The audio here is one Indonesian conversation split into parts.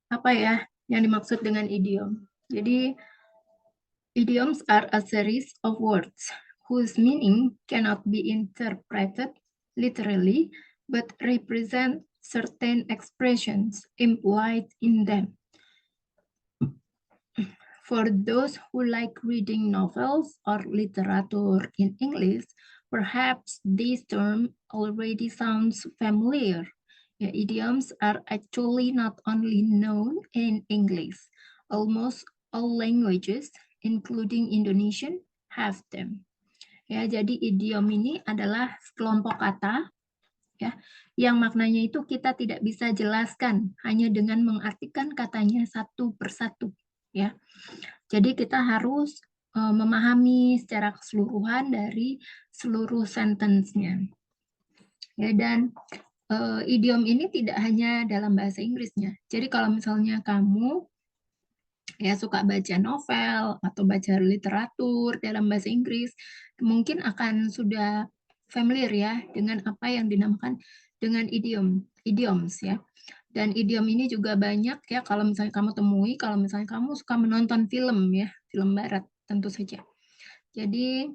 apa ya yang dimaksud dengan idiom. Jadi, idioms are a series of words whose meaning cannot be interpreted literally, but represent certain expressions implied in them. For those who like reading novels or literature in English, perhaps this term already sounds familiar. Yeah, idioms are actually not only known in English. Almost all languages, including Indonesian, have them. Ya, jadi idiom ini adalah kelompok kata ya yang maknanya itu kita tidak bisa jelaskan hanya dengan mengartikan katanya satu persatu ya. Jadi kita harus memahami secara keseluruhan dari seluruh sentence-nya. Ya, dan idiom ini tidak hanya dalam bahasa Inggrisnya. Jadi kalau misalnya kamu ya suka baca novel atau baca literatur dalam bahasa Inggris, mungkin akan sudah familiar ya dengan apa yang dinamakan dengan idioms ya. Dan idiom ini juga banyak ya kalau misalnya kamu temui kalau misalnya kamu suka menonton film ya, film barat tentu saja. Jadi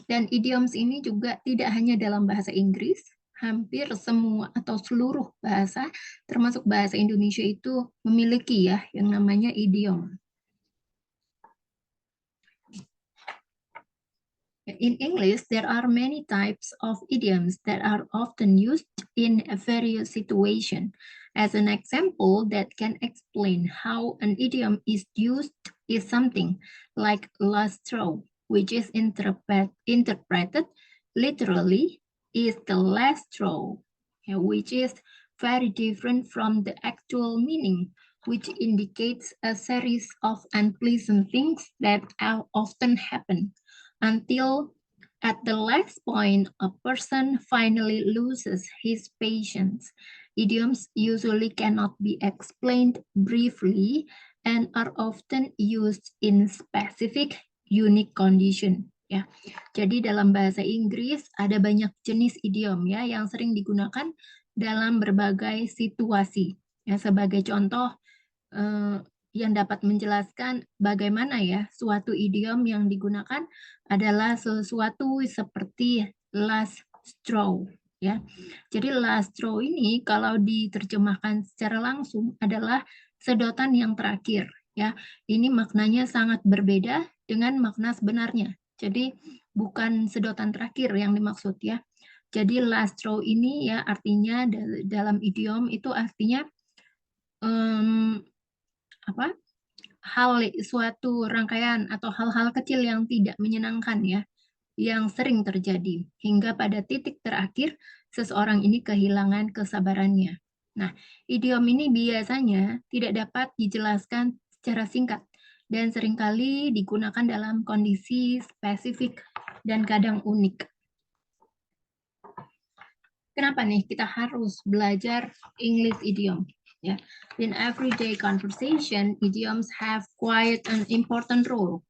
dan idioms ini juga tidak hanya dalam bahasa Inggris, hampir semua atau seluruh bahasa, termasuk bahasa Indonesia itu memiliki ya yang namanya idiom. In English, there are many types of idioms that are often used in various situations. As an example that can explain how an idiom is used is something like last straw, which is interpreted literally is the last straw, which is very different from the actual meaning, which indicates a series of unpleasant things that often happen until at the last point a person finally loses his patience. Idioms usually cannot be explained briefly and are often used in specific unique condition. Ya, jadi dalam bahasa Inggris ada banyak jenis idiom ya yang sering digunakan dalam berbagai situasi. Ya, sebagai contoh yang dapat menjelaskan bagaimana ya suatu idiom yang digunakan adalah sesuatu seperti last straw ya. Jadi last straw ini kalau diterjemahkan secara langsung adalah sedotan yang terakhir ya. Ini maknanya sangat berbeda dengan makna sebenarnya. Jadi bukan sedotan terakhir yang dimaksud ya. Jadi last straw ini ya artinya dalam idiom itu artinya apa suatu rangkaian atau hal-hal kecil yang tidak menyenangkan ya yang sering terjadi hingga pada titik terakhir seseorang ini kehilangan kesabarannya. Nah, idiom ini biasanya tidak dapat dijelaskan secara singkat dan seringkali digunakan dalam kondisi spesifik dan kadang unik. Kenapa nih kita harus belajar English idiom? Yeah. In everyday conversation, idioms have quite an important role.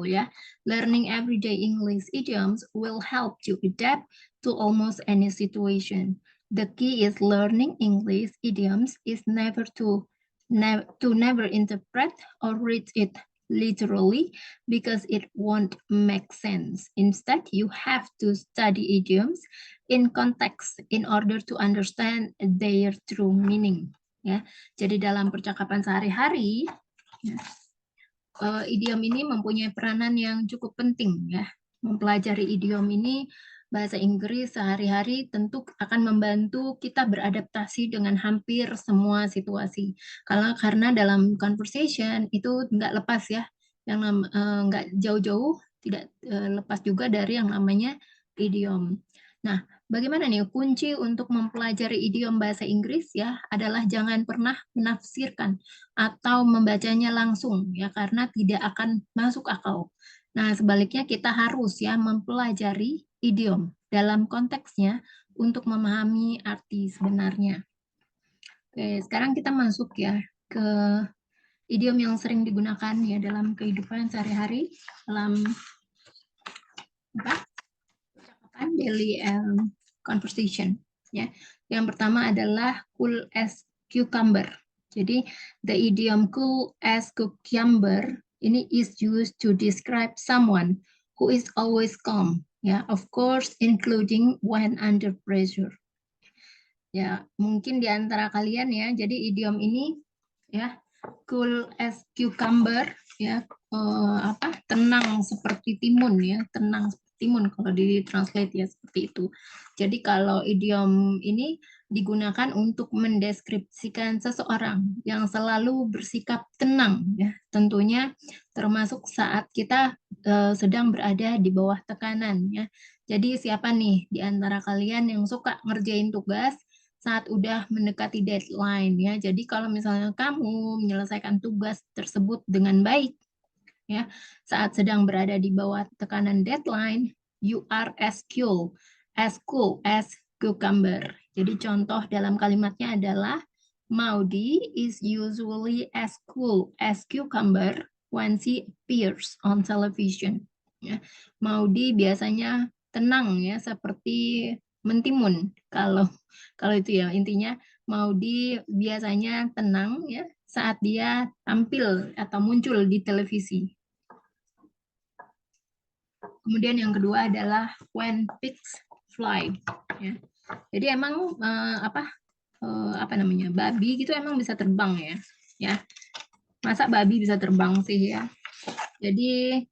Yeah. Learning everyday English idioms will help you adapt to almost any situation. The key is learning English idioms is never to never interpret or read it literally because it won't make sense. Instead, you have to study idioms in context in order to understand their true meaning. Ya, jadi dalam percakapan sehari-hari, ya, idiom ini mempunyai peranan yang cukup penting ya. Mempelajari idiom ini bahasa Inggris sehari-hari tentu akan membantu kita beradaptasi dengan hampir semua situasi. Karena dalam conversation itu nggak lepas ya, yang nggak jauh-jauh tidak lepas juga dari yang namanya idiom. Nah, bagaimana nih kunci untuk mempelajari idiom bahasa Inggris ya adalah jangan pernah menafsirkan atau membacanya langsung ya karena tidak akan masuk akal. Nah, sebaliknya kita harus ya mempelajari idiom dalam konteksnya untuk memahami arti sebenarnya. Oke, sekarang kita masuk ya ke idiom yang sering digunakan ya dalam kehidupan sehari-hari dalam percakapan daily conversation ya. Yang pertama adalah cool as cucumber Jadi the idiom cool as cucumber ini is used to describe someone who is always calm. Ya, of course including when under pressure. Ya, mungkin di antara kalian ya, jadi idiom ini ya, cool as cucumber ya, tenang seperti timun ya, tenang seperti timun kalau ditranslate ya seperti itu. Jadi kalau idiom ini digunakan untuk mendeskripsikan seseorang yang selalu bersikap tenang ya, tentunya termasuk saat kita sedang berada di bawah tekanan ya. Jadi siapa nih di antara kalian yang suka ngerjain tugas saat udah mendekati deadline ya. Jadi kalau misalnya kamu menyelesaikan tugas tersebut dengan baik ya, saat sedang berada di bawah tekanan deadline, you are as cool as cucumber. Jadi contoh dalam kalimatnya adalah Maudi is usually as cool as cucumber when she appears on television. Ya. Maudi biasanya tenang ya seperti mentimun kalau itu ya intinya Maudi biasanya tenang ya saat dia tampil atau muncul di televisi. Kemudian yang kedua adalah when pigs fly. Ya. Jadi emang apa namanya babi gitu emang bisa terbang ya. Ya, masa babi bisa terbang sih ya. Jadi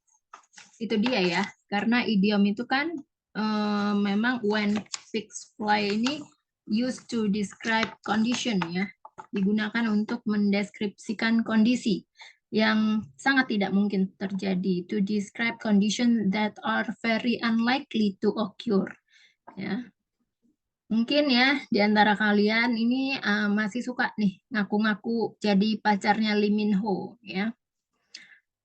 itu dia ya, karena idiom itu kan memang when pigs fly ini used to describe condition ya, digunakan untuk mendeskripsikan kondisi yang sangat tidak mungkin terjadi, to describe condition that are very unlikely to occur ya. Mungkin ya di antara kalian ini masih suka nih ngaku-ngaku jadi pacarnya Lee Min Ho ya.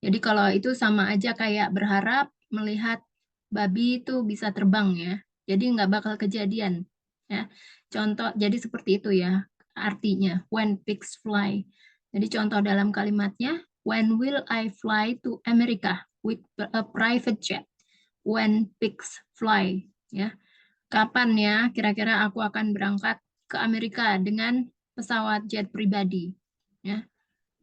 Jadi kalau itu sama aja kayak berharap melihat babi itu bisa terbang ya. Jadi nggak bakal kejadian ya. Contoh jadi seperti itu ya artinya when pigs fly. Jadi contoh dalam kalimatnya when will I fly to America with a private jet? When pigs fly ya. Kapan ya kira-kira aku akan berangkat ke Amerika dengan pesawat jet pribadi ya.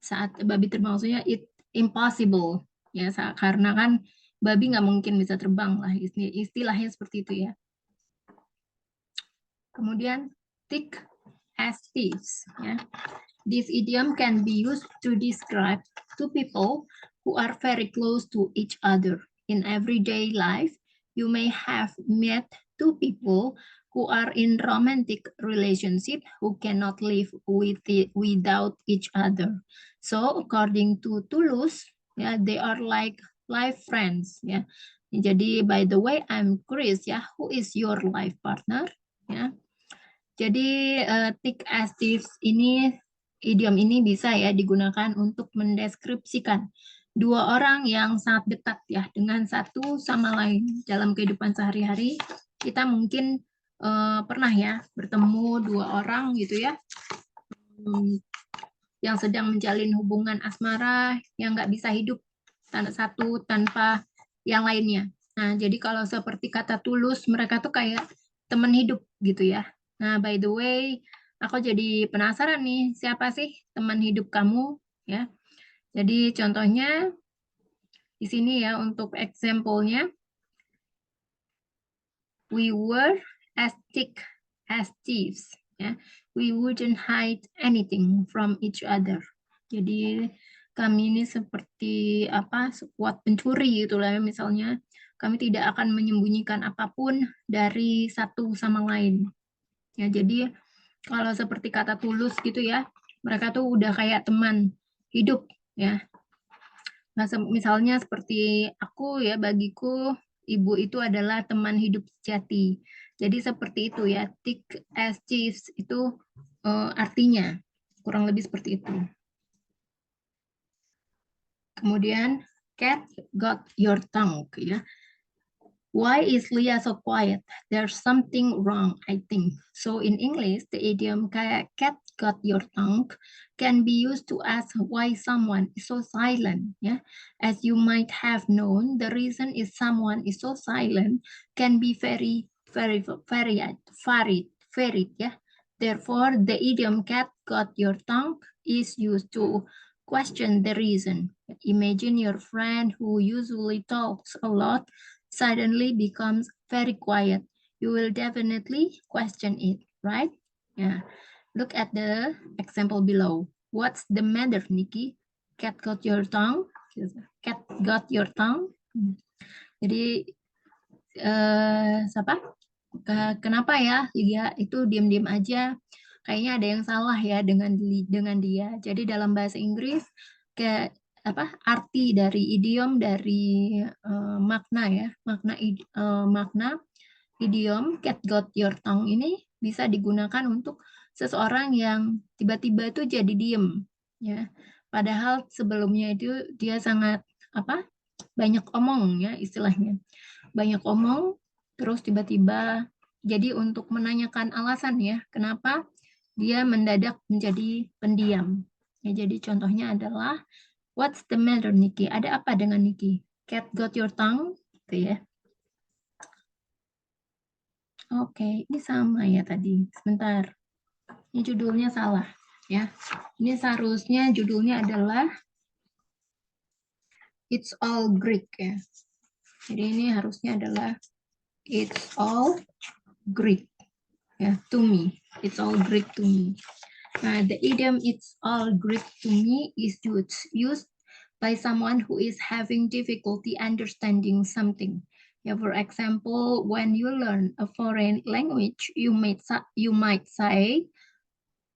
Saat babi terbang maksudnya it impossible ya karena kan babi nggak mungkin bisa terbang lah istilahnya seperti itu ya. Kemudian thick as thieves ya. This idiom can be used to describe two people who are very close to each other. In everyday life, you may have met two people who are in romantic relationship who cannot live without each other. So, according to Toulouse, yeah, they are like life friends. Yeah. Jadi, by the way, I'm curious, ya, who is your life partner? Ya. Jadi thick as thieves ini idiom ini bisa ya digunakan untuk mendeskripsikan dua orang yang sangat dekat ya dengan satu sama lain dalam kehidupan sehari-hari. Kita mungkin pernah ya bertemu dua orang gitu ya yang sedang menjalin hubungan asmara yang nggak bisa hidup satu tanpa yang lainnya. Nah, jadi kalau seperti kata tulus, mereka tuh kayak teman hidup gitu ya. Nah, by the way, aku jadi penasaran nih, siapa sih teman hidup kamu? Ya, jadi contohnya di sini ya untuk example-nya, we were as thick as thieves. Ya, we wouldn't hide anything from each other. Jadi kami ini seperti sekuat pencuri itulah ya misalnya. Kami tidak akan menyembunyikan apapun dari satu sama lain. Ya, jadi kalau seperti kata tulus gitu ya, mereka tuh udah kayak teman hidup ya. Nah, misalnya seperti aku ya, bagiku ibu itu adalah teman hidup sejati. Jadi seperti itu ya, thick as thieves itu artinya kurang lebih seperti itu. Kemudian cat got your tongue ya. Why is Leah so quiet? There's something wrong, I think. So in English, the idiom cat got your tongue can be used to ask why someone is so silent. Yeah? As you might have known, the reason is someone is so silent can be very varied. Yeah? Therefore, the idiom cat got your tongue is used to question the reason. Imagine your friend who usually talks a lot suddenly becomes very quiet. You will definitely question it, right? Yeah. Look at the example below. What's the matter, Nikki? Cat got your tongue? Cat got your tongue? Jadi, siapa? Kenapa ya? Dia itu diam-diam aja. Kayaknya ada yang salah ya dengan dia. Jadi dalam bahasa Inggris kayak apa arti dari idiom dari makna ya makna idiom cat got your tongue ini bisa digunakan untuk seseorang yang tiba-tiba itu jadi diem ya padahal sebelumnya itu dia sangat apa banyak omong ya istilahnya banyak omong terus tiba-tiba jadi untuk menanyakan alasan ya kenapa dia mendadak menjadi pendiam ya jadi contohnya adalah what's the matter Nikki ada apa dengan Nikki cat got your tongue gitu ya. Oke, ini sama ya tadi. Sebentar. Ini judulnya salah ya. Ini seharusnya judulnya adalah It's All Greek ya. Jadi ini harusnya adalah It's All Greek ya to me. It's all Greek to me. Nah, the idiom It's All Greek to me is used by someone who is having difficulty understanding something. Yeah, for example, when you learn a foreign language, you might say,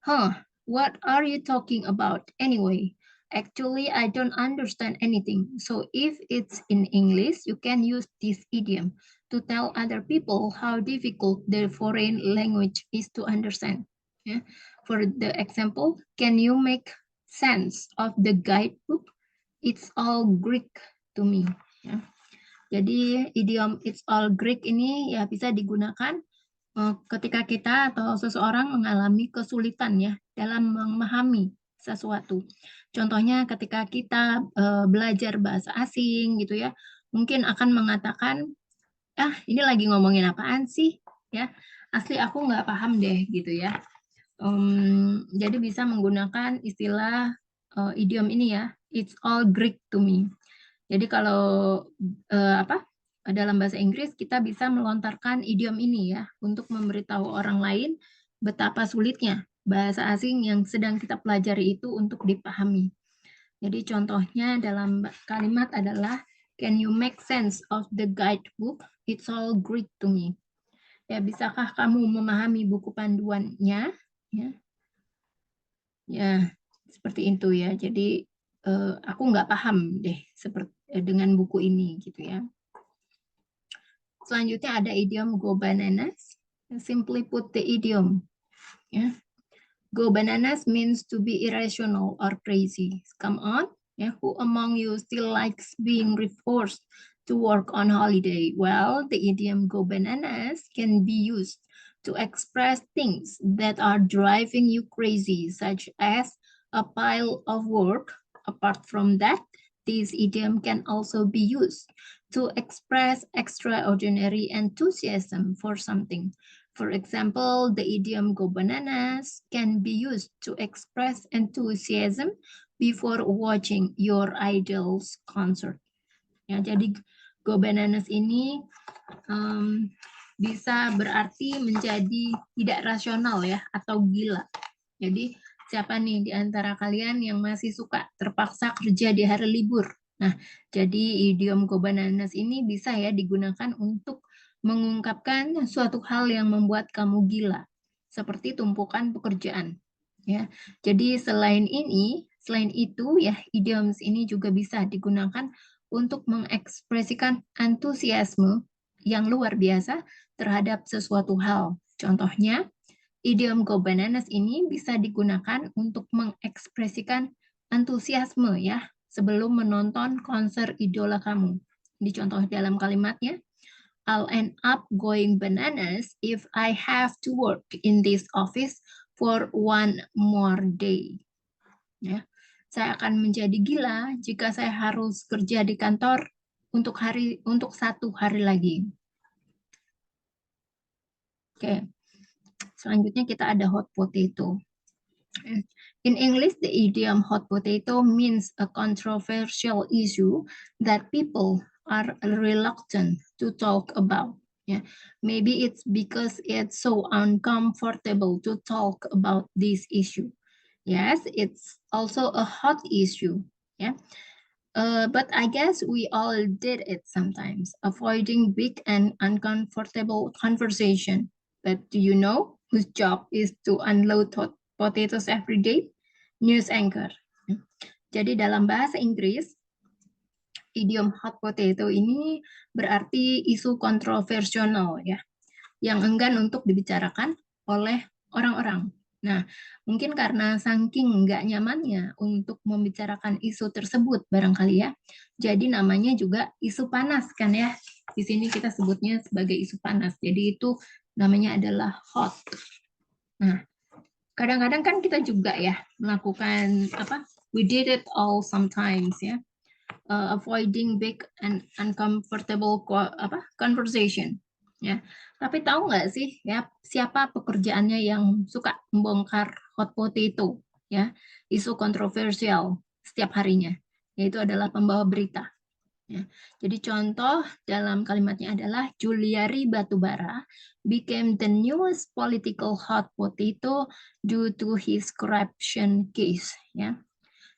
"Huh, what are you talking about anyway? Actually, I don't understand anything." So if it's in English, you can use this idiom to tell other people how difficult the foreign language is to understand. Yeah. For the example, can you make sense of the guidebook? It's all Greek to me. Ya. Jadi idiom it's all Greek ini ya bisa digunakan ketika kita atau seseorang mengalami kesulitan ya dalam memahami sesuatu. Contohnya ketika kita belajar bahasa asing gitu ya, mungkin akan mengatakan, ah ini lagi ngomongin apaan sih? Ya, asli aku nggak paham deh gitu ya. Jadi bisa menggunakan istilah idiom ini ya, it's all Greek to me. Jadi kalau dalam bahasa Inggris kita bisa melontarkan idiom ini ya untuk memberitahu orang lain betapa sulitnya bahasa asing yang sedang kita pelajari itu untuk dipahami. Jadi contohnya dalam kalimat adalah can you make sense of the guidebook? It's all Greek to me. Ya, bisakah kamu memahami buku panduannya? Ya, ya seperti itu ya. Jadi aku nggak paham deh seperti dengan buku ini gitu ya. Selanjutnya ada idiom go bananas. Simply put the idiom. Ya. Go bananas means to be irrational or crazy. Come on. Yeah, who among you still likes being forced to work on holiday? Well, the idiom go bananas can be used to express things that are driving you crazy, such as a pile of work. Apart from that, this idiom can also be used to express extraordinary enthusiasm for something. For example, the idiom go bananas can be used to express enthusiasm before watching your idol's concert. Ya, jadi go bananas ini bisa berarti menjadi tidak rasional ya atau gila. Jadi siapa nih di antara kalian yang masih suka terpaksa kerja di hari libur? Nah, jadi idiom go bananas ini bisa ya digunakan untuk mengungkapkan suatu hal yang membuat kamu gila, seperti tumpukan pekerjaan. Ya, jadi selain itu ya idioms ini juga bisa digunakan untuk mengekspresikan antusiasme yang luar biasa terhadap sesuatu hal. Contohnya, idiom go bananas ini bisa digunakan untuk mengekspresikan antusiasme ya sebelum menonton konser idola kamu. Dicontoh dalam kalimatnya, I'll end up going bananas if I have to work in this office for one more day. Ya, saya akan menjadi gila jika saya harus kerja di kantor untuk satu hari lagi. Oke. Selanjutnya kita ada hot potato. In English, the idiom hot potato means a controversial issue that people are reluctant to talk about. Yeah, maybe it's because it's so uncomfortable to talk about this issue. Yes, it's also a hot issue. Yeah, but I guess we all did it sometimes, avoiding big and uncomfortable conversation. But do you know whose job is to unload hot potatoes every day? News anchor. Jadi dalam bahasa Inggris, idiom hot potato ini berarti isu kontroversial ya, yang enggan untuk dibicarakan oleh orang-orang. Nah, mungkin karena saking nggak nyamannya untuk membicarakan isu tersebut barangkali ya, jadi namanya juga isu panas kan ya. Di sini kita sebutnya sebagai isu panas. Jadi itu namanya adalah hot. Nah, kadang-kadang kan kita juga ya melakukan apa? We did it all sometimes ya. Avoiding big and uncomfortable conversation ya. Tapi tahu nggak sih ya siapa pekerjaannya yang suka membongkar hot potato ya, isu kontroversial setiap harinya, yaitu adalah pembawa berita. Ya. Jadi contoh dalam kalimatnya adalah Juliari Batubara became the newest political hot potato due to his corruption case ya.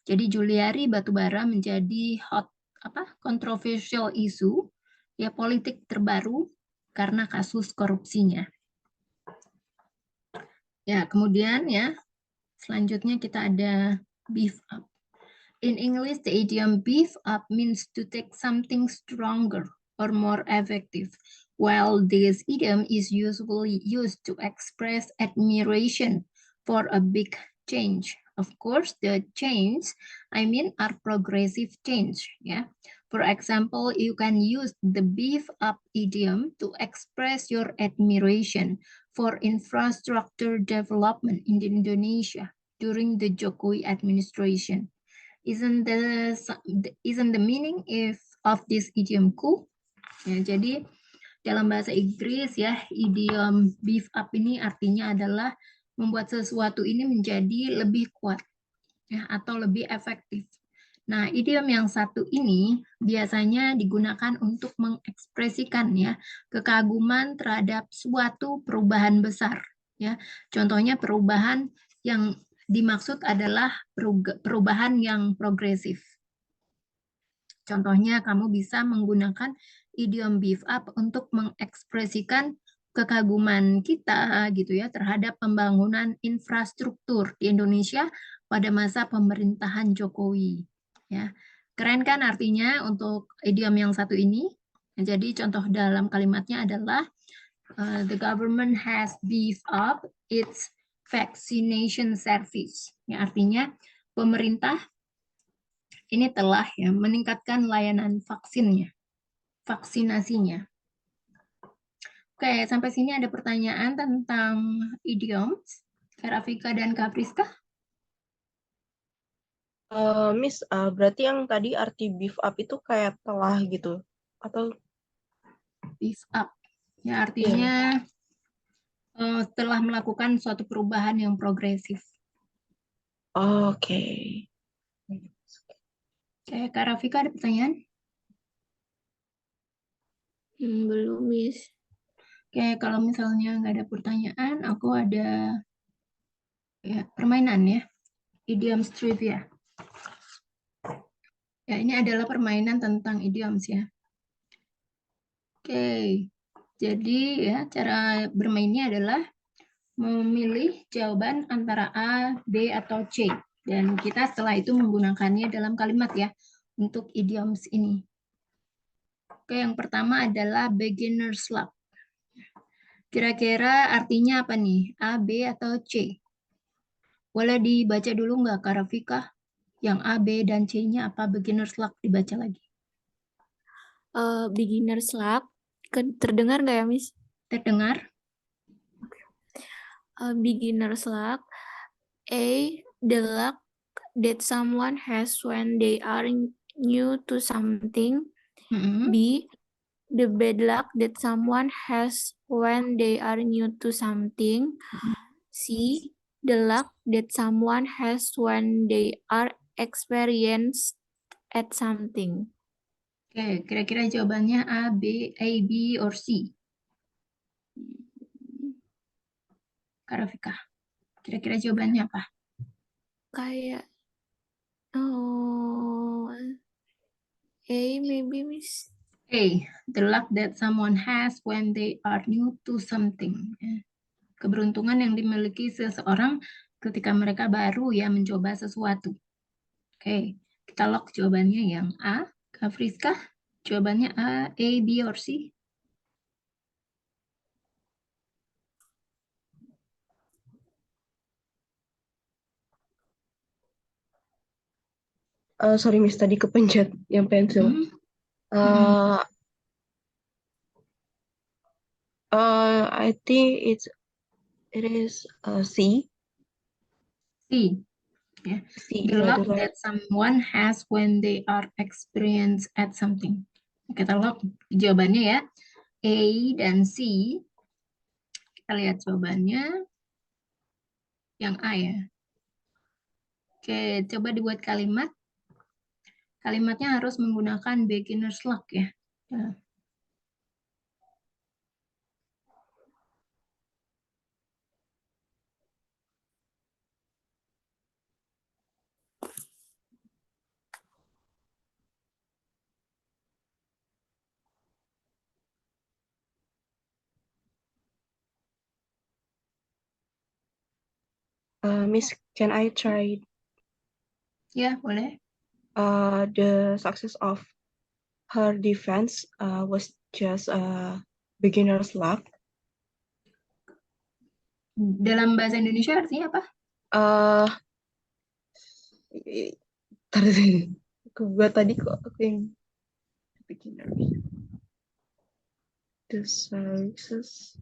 Jadi Juliari Batubara menjadi controversial isu ya politik terbaru karena kasus korupsinya. Ya, kemudian ya selanjutnya kita ada beef up. In English, the idiom beef up means to take something stronger or more effective. While this idiom is usually used to express admiration for a big change. Of course, the change, I mean, are progressive change. Yeah. For example, you can use the beef up idiom to express your admiration for infrastructure development in Indonesia during the Jokowi administration. Isn't the meaning of this idiom cool? Ya, jadi dalam bahasa Inggris ya, idiom beef up ini artinya adalah membuat sesuatu ini menjadi lebih kuat ya, atau lebih efektif. Nah, idiom yang satu ini biasanya digunakan untuk mengekspresikan ya kekaguman terhadap suatu perubahan besar ya. Contohnya perubahan yang dimaksud adalah perubahan yang progresif. Contohnya kamu bisa menggunakan idiom beef up untuk mengekspresikan kekaguman kita gitu ya terhadap pembangunan infrastruktur di Indonesia pada masa pemerintahan Jokowi ya. Keren kan artinya untuk idiom yang satu ini? Jadi contoh dalam kalimatnya adalah the government has beefed up its vaccination service. Ya, artinya pemerintah ini telah ya meningkatkan layanan vaksinasinya. Oke, sampai sini ada pertanyaan tentang idioms. Kak Rafika dan Kak Priska? Miss, berarti yang tadi arti beef up itu kayak telah gitu? Atau? Beef up. Ya, artinya telah melakukan suatu perubahan yang progresif. Oke. Oke, Kak Rafika ada pertanyaan? Belum, Miss. Oke, kalau misalnya nggak ada pertanyaan, aku ada ya permainan ya, idioms trivia. Ya, ini adalah permainan tentang idioms ya. Oke, jadi ya cara bermainnya adalah memilih jawaban antara A, B, atau C. Dan kita setelah itu menggunakannya dalam kalimat ya untuk idioms ini. Oke, yang pertama adalah beginner's luck. Kira-kira artinya apa nih? A, B, atau C? Boleh dibaca dulu nggak, Kak Rafika? Yang A, B, dan C-nya apa? Beginner's luck dibaca lagi. Beginner's luck. Terdengar nggak ya, Miss? Terdengar? Beginner's luck. A, the luck that someone has when they are new to something. Mm-hmm. B, the bad luck that someone has when they are new to something. C, the luck that someone has when they are experienced at something. Oke, kira-kira jawabannya A, B, or C? Kak Rafika, kira-kira jawabannya apa? Kayak oh A maybe Miss. A, the luck that someone has when they are new to something. Ya. Keberuntungan yang dimiliki seseorang ketika mereka baru ya mencoba sesuatu. Oke, kita lock jawabannya yang A. Kak Friska, jawabannya A, B, or C? Sorry Miss, tadi kepencet yang pensil. Hmm. I think it is C. C. Ya. C, The yeah, luck the luck. that someone has when they are experienced at something. Kita lock jawabannya ya. A dan C. Kita lihat jawabannya. Yang A ya. Oke, coba dibuat kalimat. Kalimatnya harus menggunakan beginner's luck ya. Ya. Miss, can I try Ya, boleh. the success of her defense was just beginner's luck. Dalam bahasa Indonesia artinya apa? Gue tadi kok aku yang beginner. The success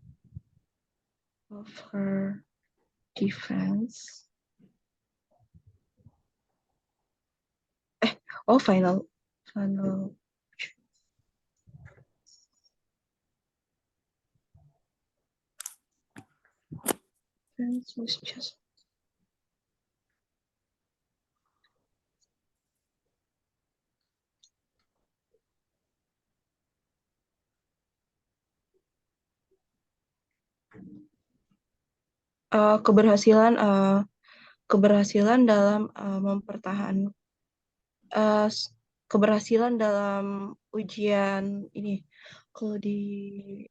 of her defense. Final. Defense was just. Keberhasilan dalam mempertahankan keberhasilan dalam ujian ini. Kalau di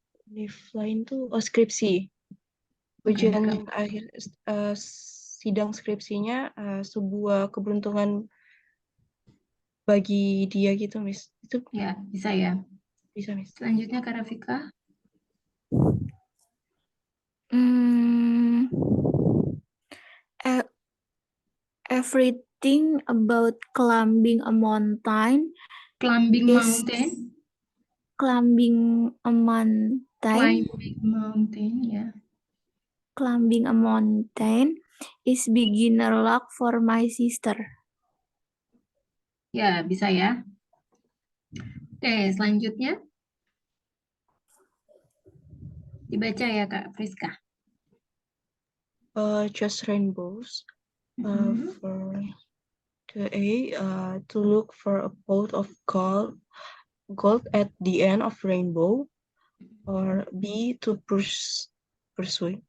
lain tuh skripsi. Ujian akhir sidang skripsinya sebuah keberuntungan bagi dia gitu, Miss. Itu Ya, bisa ya. bisa, Miss. Selanjutnya Kak Rafika. Everything about climbing a mountain. Climbing is mountain. Climbing a mountain. Climbing mountain, ya. Climbing a mountain is beginner luck for my sister. Ya, bisa ya. Oke, selanjutnya. Dibaca ya Kak Friska. Just rainbows. For the A, to look for a pot of gold at the end of rainbow. Or B, to pursue.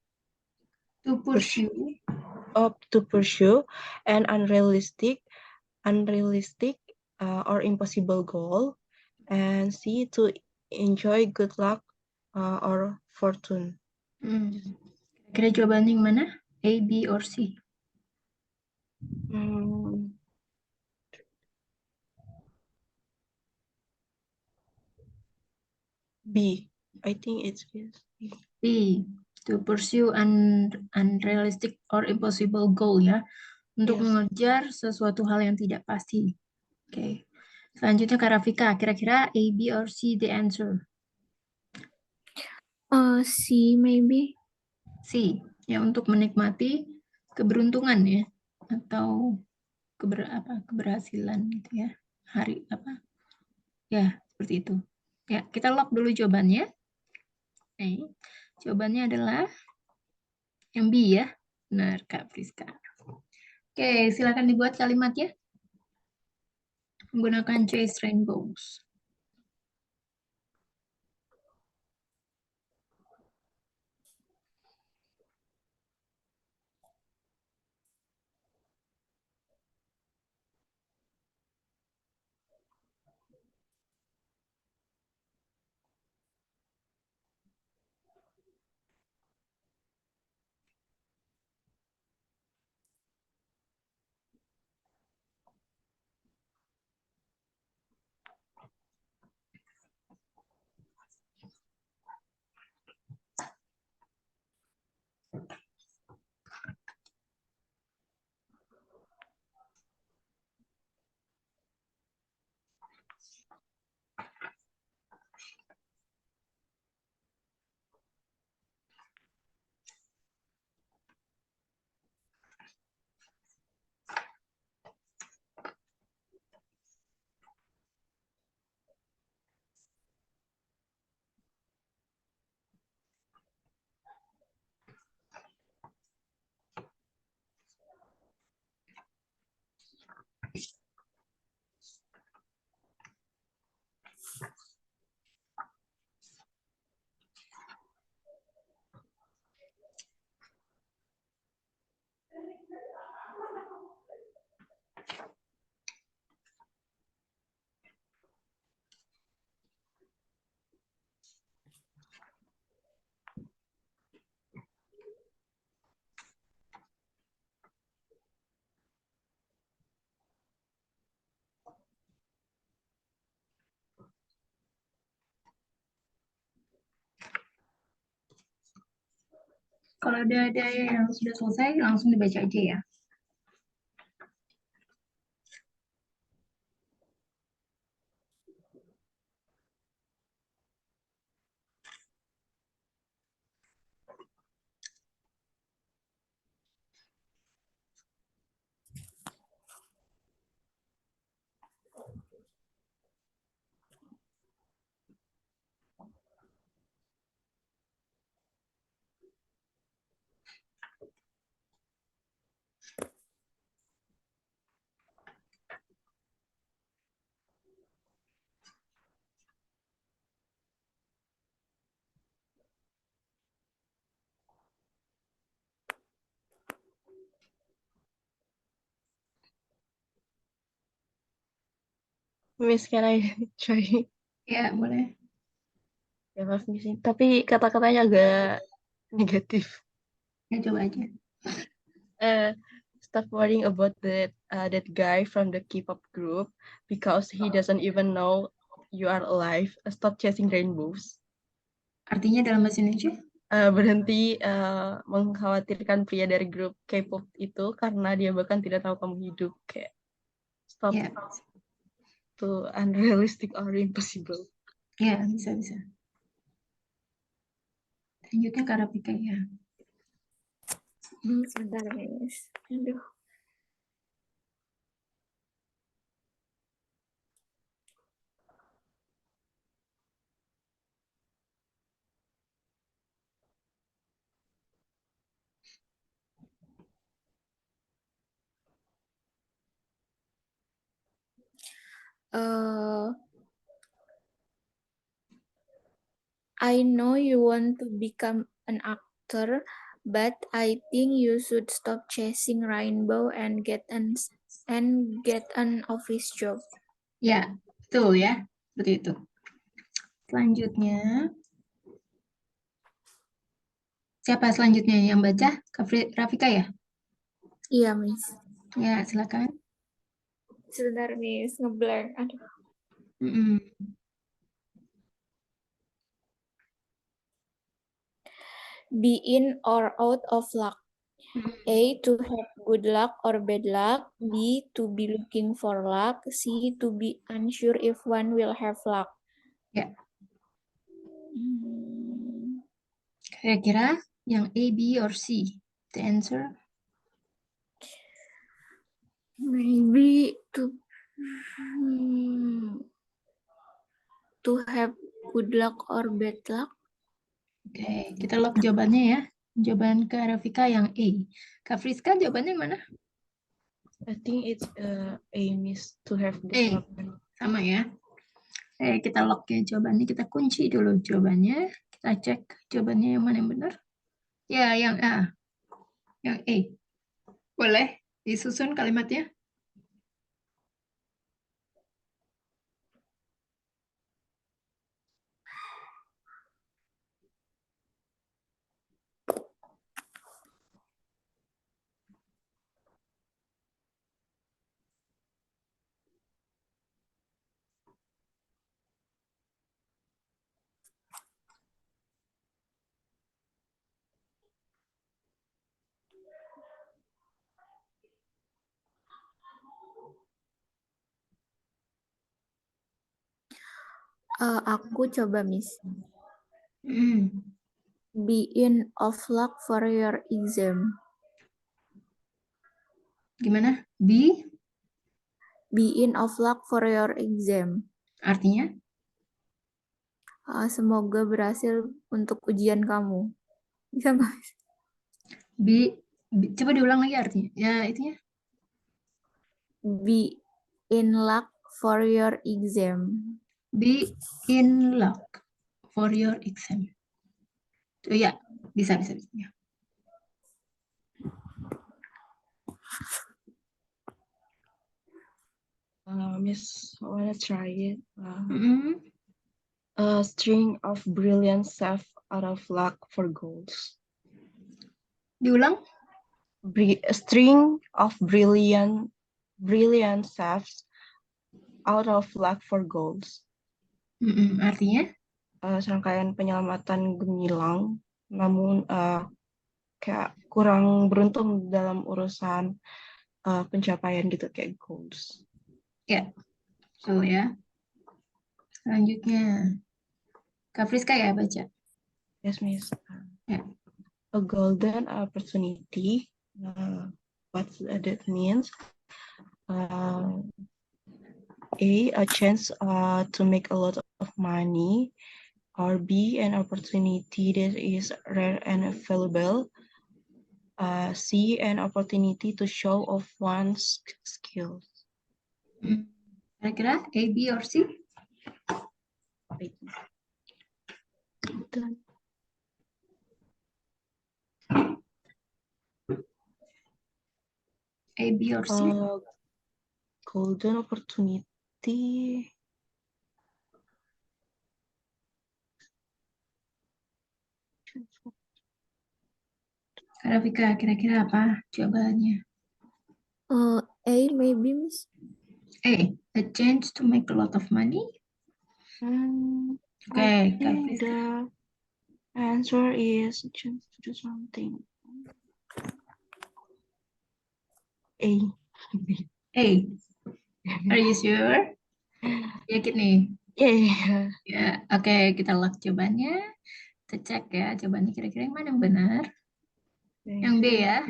To pursue. To pursue an unrealistic or impossible goal. And C, to enjoy good luck or fortune. Kira jawabannya yang mana? A, B, or C? B. I think it's B. B. To pursue an unrealistic or impossible goal ya. Untuk mengejar sesuatu hal yang tidak pasti. Oke. Selanjutnya Kak Rafika, kira-kira A, B, or C the answer? C maybe. C. Ya, untuk menikmati keberuntungan ya. Atau keberhasilan gitu ya. Hari apa? Ya, seperti itu. Ya, kita lock dulu jawabannya. Jawabannya adalah yang B ya. Benar, Kak Friska. Oke, silakan dibuat kalimatnya menggunakan chase rainbows. Kalau ada yang sudah selesai, langsung dibaca aja ya. Miss, can I try? Ya, boleh. Ya, maaf Miss. Tapi kata-katanya agak negatif. Ya, coba aja. Stop worrying about that guy from the K-pop group because he doesn't even know you are alive. Stop chasing rainbows. Artinya dalam bahasa Indonesia? Berhenti mengkhawatirkan pria dari grup K-pop itu karena dia bahkan tidak tahu kamu hidup. Kayak stop Ya, to unrealistic or impossible. ya, bisa. Lanjutnya ke Arabika ya. Sebentar, Miss. Aduh. I know you want to become an actor, but I think you should stop chasing rainbow and get an office job. Ya, betul ya. Seperti itu. Selanjutnya, siapa selanjutnya yang baca? Rafika ya? Iya, Miss. Ya, silakan. Sebentar, Miss. Ngeblank. Aduh. Mm-mm. Be in or out of luck. A, to have good luck or bad luck. B, to be looking for luck. C, to be unsure if one will have luck. Ya, Hmm, kira-kira yang A, B, or C? The answer? Maybe to have good luck or bad luck? Oke, kita lock jawabannya ya. Jawaban Kak Rafika yang A. Kak Friska jawabannya mana? I think it's aim is to have A. development. Sama ya. Kita lock ya jawabannya. Kita kunci dulu jawabannya. Kita cek jawabannya yang mana yang benar. Ya, yang A. Yang A. Boleh disusun kalimatnya? Aku coba, Miss. Hmm. Be in of luck for your exam. Gimana? B Be in of luck for your exam. artinya? Semoga berhasil untuk ujian kamu. Bisa nggak, Miss? Coba diulang lagi artinya. Ya, itunya. Be in luck for your exam. Be in luck for your exam. Oh ya, bisa. Ya. Miss, I wanna try it. Mm-mm. A string of brilliant self out of luck for goals. Diulang. A string of brilliant selves out of luck for goals. Artinya? Serangkaian penyelamatan gemilang, namun kayak kurang beruntung dalam urusan pencapaian gitu kayak goals. Ya. So ya. Selanjutnya. Kak Friska ya baca. Yes, Miss. Ya. A golden opportunity. What that means? A chance to make a lot of money, or B, an opportunity that is rare and valuable. C, an opportunity to show off one's skills. Kira-kira A, B, or C? A, B, or C? Golden opportunity. Kak Rafika, kira-kira apa jawabannya? A maybe, Miss. A chance to make a lot of money. I Kak think Friska. the answer is a chance to do something. A. A. Are you sure? Yakin nih? Yeah. Ya, oke, kita lock jawabannya. Kita cek ya, jawabannya kira-kira yang mana yang benar. Yang B ya.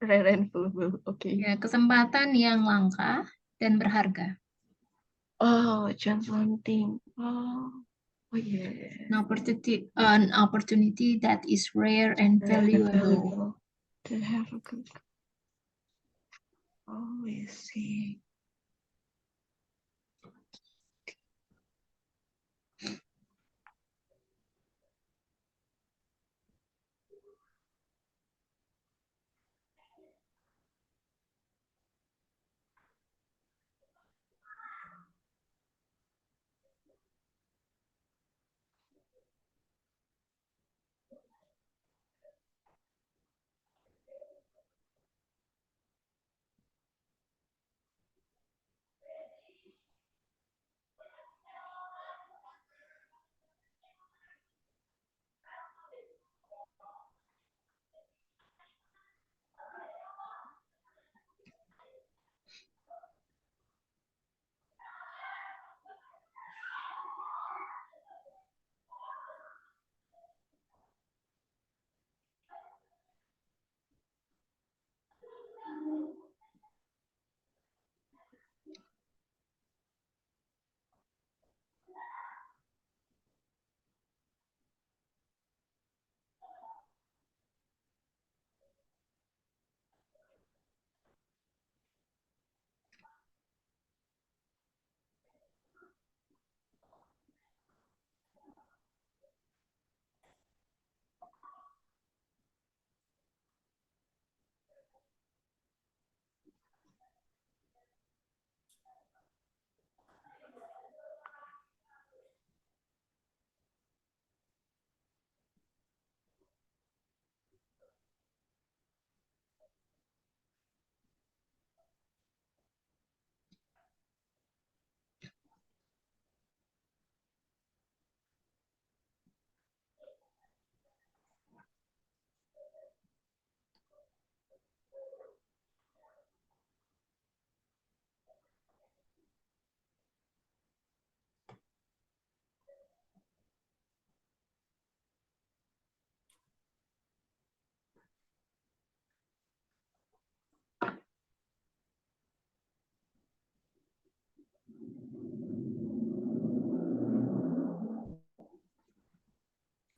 Rare and valuable. Okay. Ya, kesempatan yang langka dan berharga. Oh, chance something. Oh yeah. An opportunity that is rare and valuable. To have a good. Oh, I see.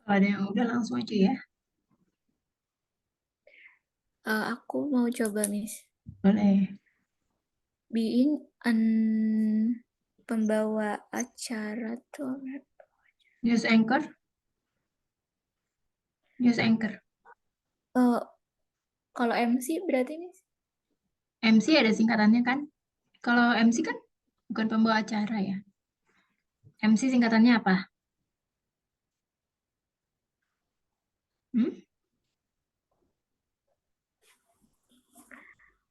Kalau ada yang udah langsung aja ya. Aku mau coba, Miss. Boleh. Being an pembawa acara tuh News anchor. News anchor. kalau MC berarti, Miss? MC ada singkatannya kan? Kalau MC kan bukan pembawa acara ya. MC singkatannya apa? Hmm?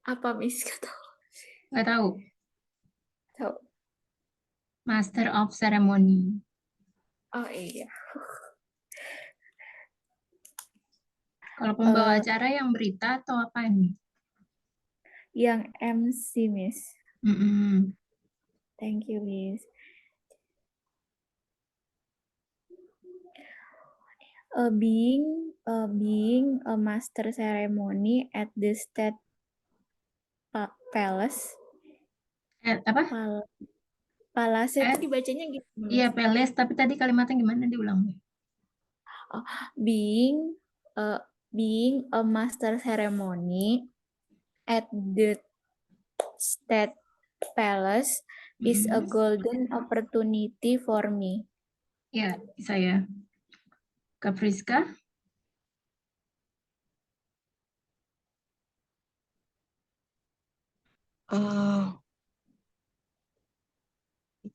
Apa, Miss? Gak tahu. Nggak tahu. Tahu. Master of Ceremony. Oh iya. Kalau pembawa Eh, acara yang berita atau apa ini? yang MC, Miss. Mm-mm. Thank you, Miss. Being a master ceremony at the state palace. Apa? Palace itu Eh, dibacanya gitu, Iya, Miss. Peles. Tapi tadi kalimatnya gimana? Diulang deh. Being being a master ceremony at the state palace is a Mm-mm. golden opportunity for me. Ya, bisa ya. Kak Friska.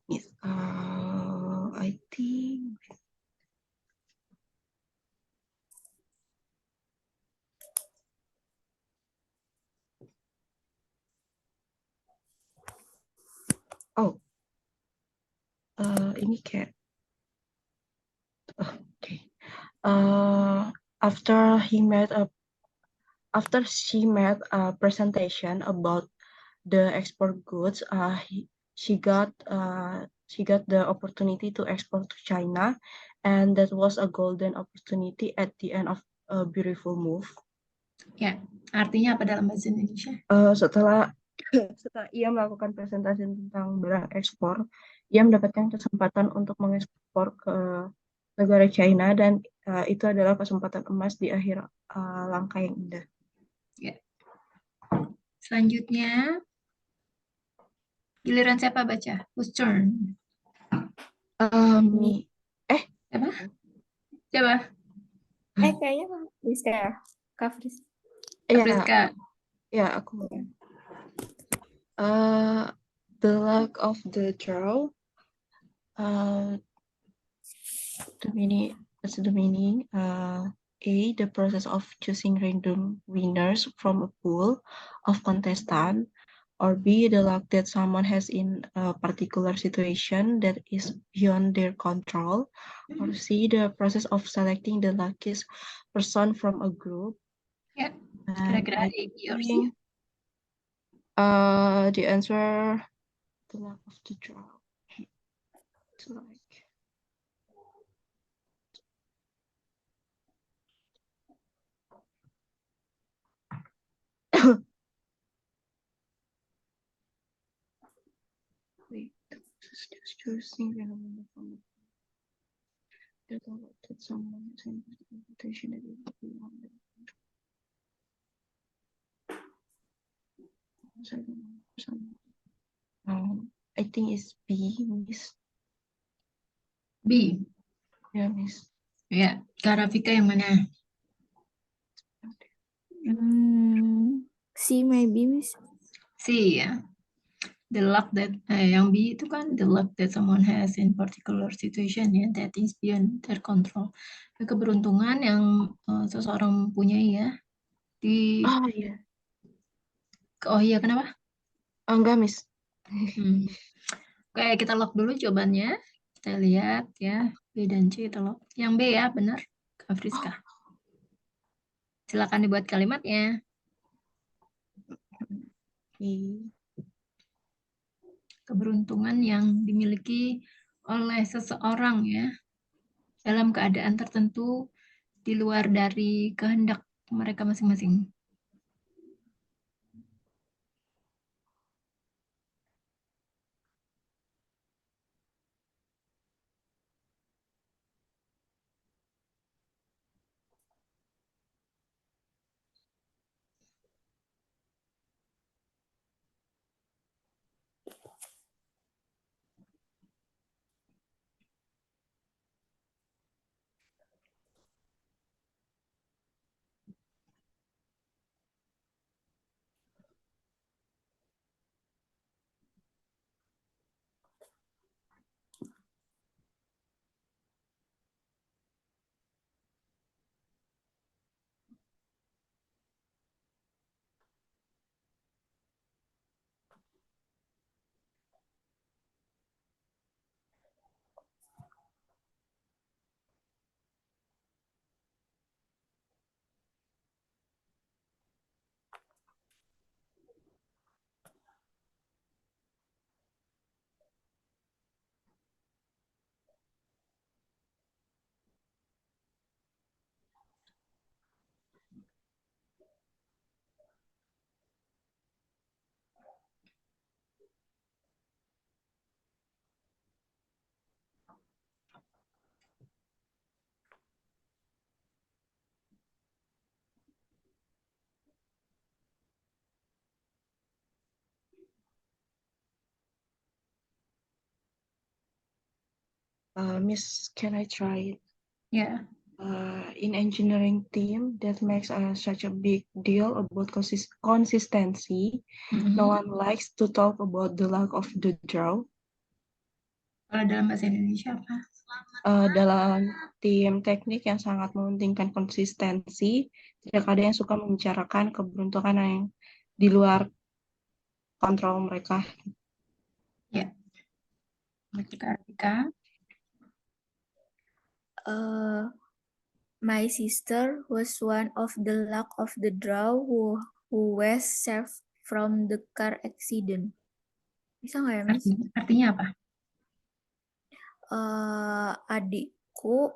Yes, I think. Oh, ini kayak. Okay. After she made a presentation about the export goods, she got the opportunity to export to China, and that was a golden opportunity at the end of a beautiful move. Ya, artinya apa dalam bahasa Indonesia? Setelah ia melakukan presentasi tentang barang ekspor, ia mendapatkan kesempatan untuk mengekspor ke negara China, dan itu adalah kesempatan emas di akhir langkah yang indah. Ya. Selanjutnya, giliran siapa baca? Whose turn? Mi, Siapa? Siapa? Kayaknya bisa ya, Kak Fris. Kak ya, Friska. ya aku. The luck of the draw. The meaning. What's the meaning? A. The process of choosing random winners from a pool of contestants. Or B. The luck that someone has in a particular situation that is beyond their control. Or C. The process of selecting the luckiest person from a group. Ya, And kira-kira I A, B, or C. think the answer, the luck of the draw. It's like wait, just choosing random from the luck that someone has in a invitation that is beyond their I think it's B, Miss. B. Yeah, Miss. Ya, Kak Rafika yang mana? C maybe, Miss. C ya. The luck that yang B itu kan the luck that someone has in particular situation ya, that is beyond their control. Keberuntungan yang seseorang punya ya di Oh iya. oh iya kenapa? Enggak, Miss. Oke, kita lock dulu jawabannya. Kita lihat ya, B dan C kita lock. Yang B ya, benar. Kak Friska. Silakan dibuat kalimatnya. Keberuntungan yang dimiliki oleh seseorang ya, dalam keadaan tertentu di luar dari kehendak mereka masing-masing. Miss, can I try it? Yeah. In engineering team that makes such a big deal about consistency. No one likes to talk about the luck of the draw. Kalau dalam bahasa Indonesia apa? Dalam tim teknik yang sangat mementingkan konsistensi, tidak ada yang suka membicarakan keberuntungan yang di luar kontrol mereka. Ya. Kartika. My sister was one of the luck of the draw who was saved from the car accident. Bisa nggak ya, Miss? Artinya apa? Adikku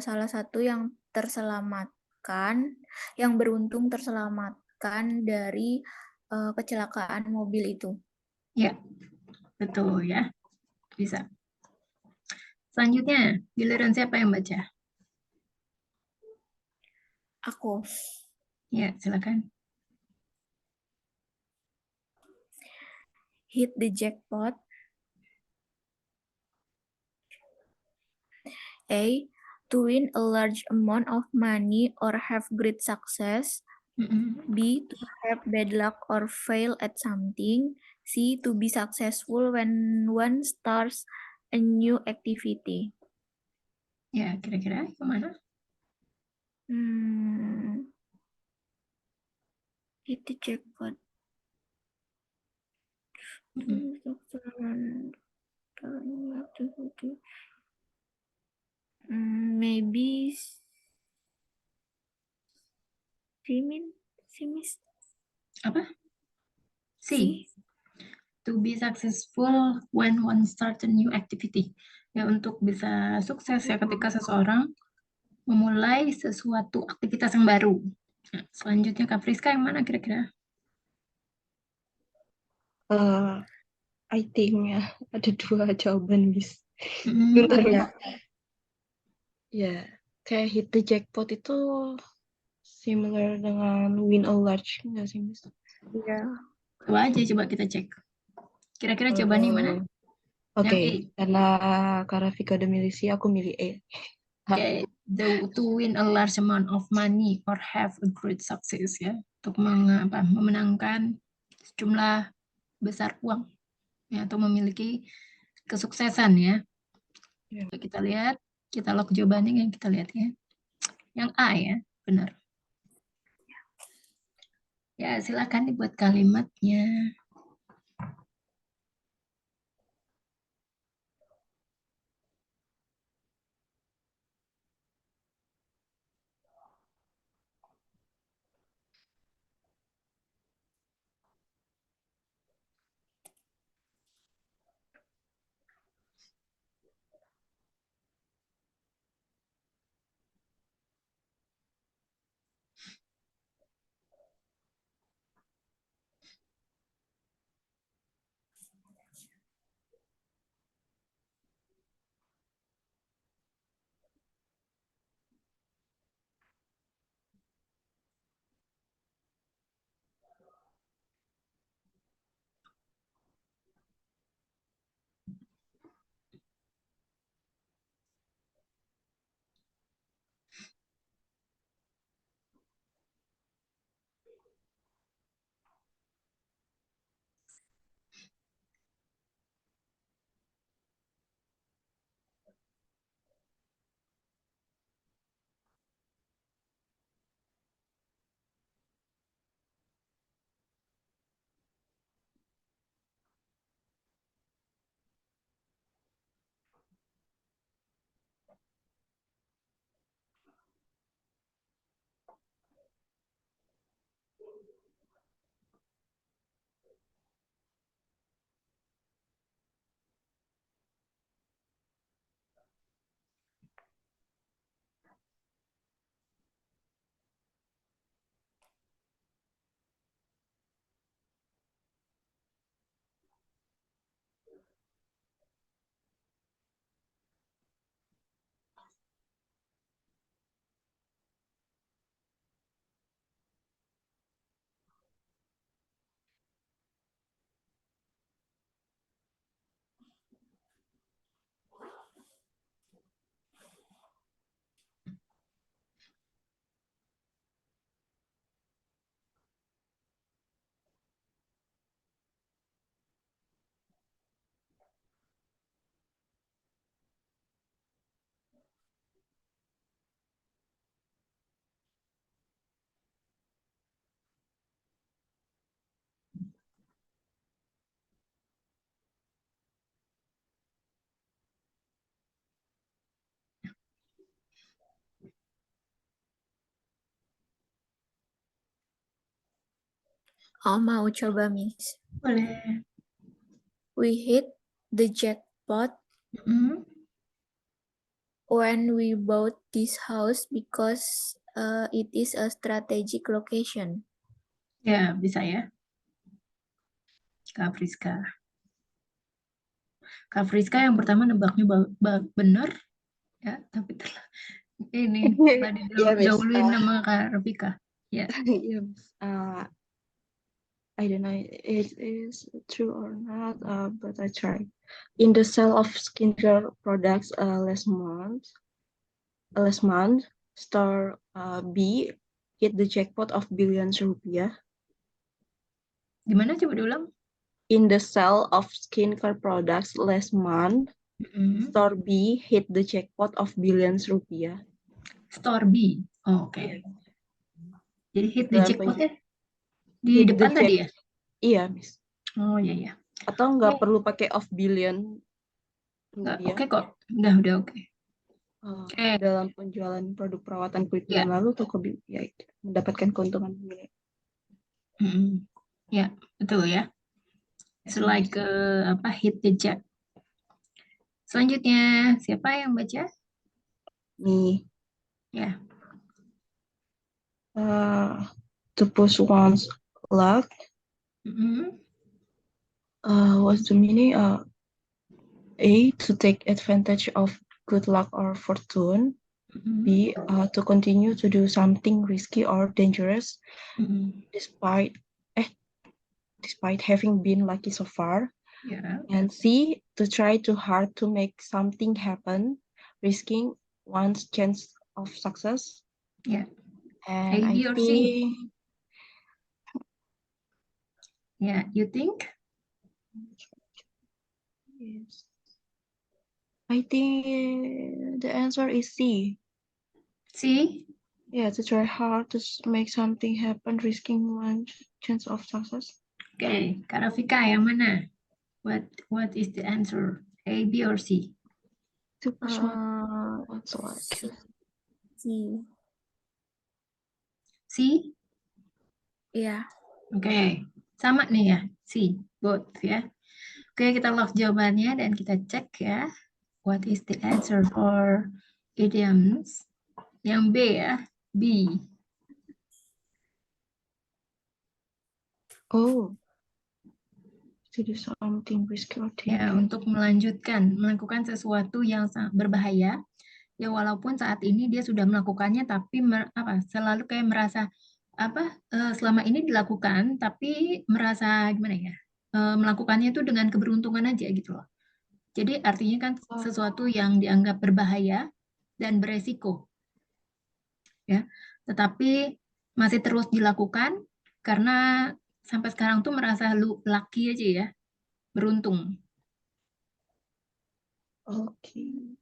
salah satu yang terselamatkan, yang beruntung terselamatkan dari kecelakaan mobil itu. Ya, betul ya. Bisa. Selanjutnya, giliran siapa yang baca? Aku. Ya, silakan. Hit the jackpot. A. To win a large amount of money or have great success. B. To have bad luck or fail at something. C. To be successful when one starts a new activity. Ya, kira-kira kemana? Hit the jackpot. Maybe Simis. Apa? C. To be successful when one start a new activity. Ya, untuk bisa sukses ya ketika seseorang memulai sesuatu aktivitas yang baru. Nah, selanjutnya Kak Friska yang mana kira-kira? I think ada dua jawaban, Miss. Bentar ya. Ya, kayak hit the jackpot itu similar dengan win a large, enggak sih, Miss? Iya. Coba aja, coba kita cek. Kira-kira jawabannya mana? Oke, karena Vika udah milih C, aku milih E. Okay, to win a large amount of money or have a great success ya, untuk memenangkan sejumlah besar uang ya, atau memiliki kesuksesan ya. Kita lihat, kita lock jawabannya yang kita lihat ya. Yang A ya, benar. Ya, silakan dibuat kalimatnya. Oh, mau coba, Miss. Boleh. We hit the jackpot Mm-mm. when we bought this house because it is a strategic location. Ya, bisa ya. Kak Friska. Kak Friska yang pertama nebaknya bener, ya, tapi ini tadi Yeah, Miss. dahuluin nama Kak Rafika. Ya. Yeah, Miss. I don't know it is true or not, but I tried. In the sale of skincare products last month, store B hit the jackpot of billions rupiah. Gimana coba diulang? In the sale of skincare products last month, Mm-mm. store B hit the jackpot of billions rupiah. Store B. Oh, oke. Jadi hit the Dalam jackpotnya di hit the depan tadi ya? Iya, Miss. Oh, iya, iya. Atau nggak Oke. perlu pakai of billion Nggak, rupiah. oke kok. Udah oke. Oke. Dalam penjualan produk perawatan kulit Ya. bulan lalu, toko ya, mendapatkan keuntungan miliar. Mm-mm. Ya, betul ya. It's like hit the jack. Selanjutnya, siapa yang baca? Nih, Ya. to push one's luck. Mm-mm. What's the meaning? A, to take advantage of good luck or fortune. Mm-mm. B, to continue to do something risky or dangerous Mm-mm. despite having been lucky so far. Ya. And C, to try too hard to make something happen, risking one's chance of success. Ya. And A, I B, or C? think Ya, you think? yes. I think the answer is C. C? Yeah, to try hard to make something happen, risking one's chance of success. Oke, Kak Rafika yang mana? What is the answer? A, B, or C? To push what's C. like. C. C? Ya. Oke, sama nih ya, C, both ya. Oke, kita lock jawabannya dan kita cek ya. What is the answer for idioms? Yang B ya, B. Oh, to do something risky or Ya, dangerous. untuk melakukan sesuatu yang sangat berbahaya. Ya, walaupun saat ini dia sudah melakukannya, tapi selalu kayak merasa selama ini dilakukan, tapi merasa gimana ya? Melakukannya itu dengan keberuntungan aja gitu loh. Jadi artinya kan sesuatu yang dianggap berbahaya dan beresiko, ya. Tetapi masih terus dilakukan karena sampai sekarang tuh merasa lucky aja ya, beruntung. Okay.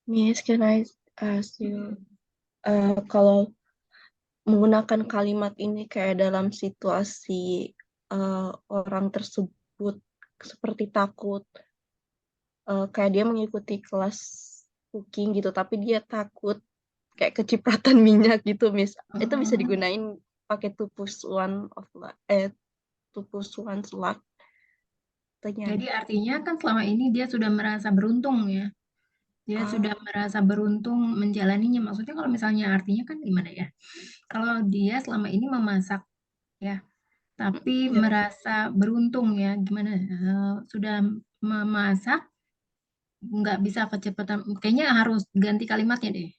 Miss, can I ask you, kalau menggunakan kalimat ini kayak dalam situasi orang tersebut seperti takut, kayak dia mengikuti kelas cooking gitu, tapi dia takut kayak kecipratan minyak gitu, Miss. Itu bisa Oh, digunain pakai to push one of to push one luck. jadi Tanya. artinya kan selama ini dia sudah merasa beruntung ya. Dia sudah Ah, merasa beruntung menjalaninya. Maksudnya kalau misalnya artinya kan gimana ya? Kalau dia selama ini memasak ya, tapi ya. merasa beruntung ya, gimana? Sudah memasak, nggak bisa kecepatan. Kayaknya harus ganti kalimatnya deh.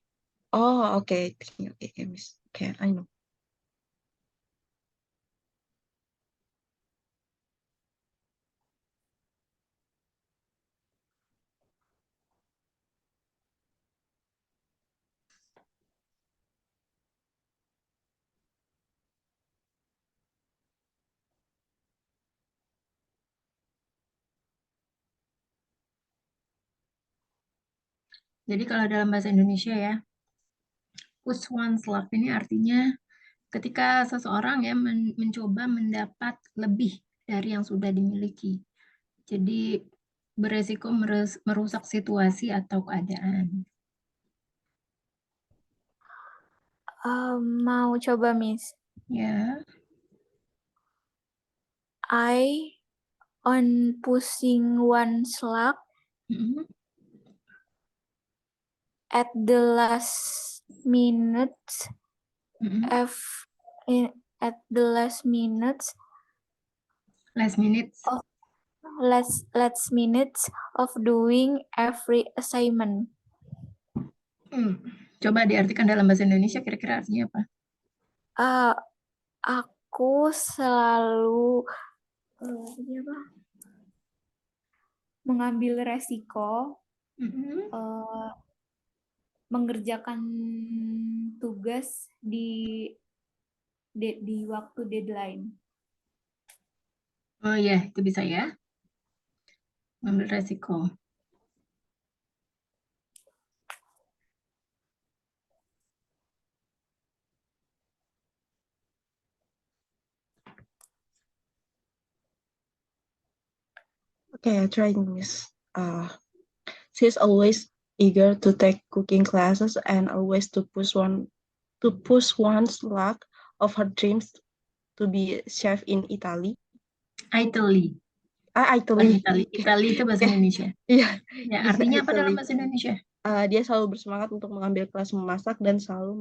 Oh, oke, oke, Miss. Oke, I know. Jadi kalau dalam bahasa Indonesia ya, push one's luck ini artinya ketika seseorang ya mencoba mendapat lebih dari yang sudah dimiliki. Jadi beresiko merusak situasi atau keadaan. Mau coba, Miss. Ya. I on pushing one slug Mm, at the last minutes mm. F at the last minutes Last minute. of last minutes of doing every assignment. Hmm. Coba diartikan dalam bahasa Indonesia kira-kira artinya apa? Uh, aku selalu ini apa? Mengambil resiko Mm-mm. mengerjakan tugas di waktu deadline. Oh ya, itu bisa ya. Ambil resiko. Okay, I tried, Miss. She's always eager to take cooking classes and always to push one's luck of her dreams to be chef in Italy. Italy. Bukan Italy. Italy. Italy itu bahasa Ya, Indonesia. iya, Ya, iya, artinya apa dalam Italy. bahasa Indonesia? Dia selalu bersemangat untuk mengambil kelas memasak dan eh selalu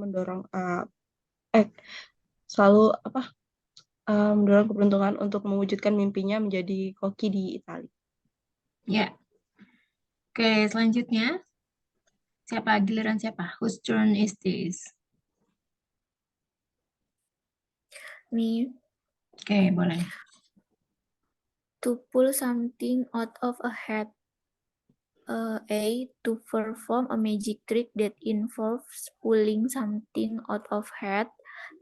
mendorong keberuntungan untuk mewujudkan mimpinya menjadi koki di Italia. Ya. Oke, selanjutnya. Siapa giliran siapa? Whose turn is this? Me Oke, boleh. to pull something out of a hat. A. To perform a magic trick that involves pulling something out of hat.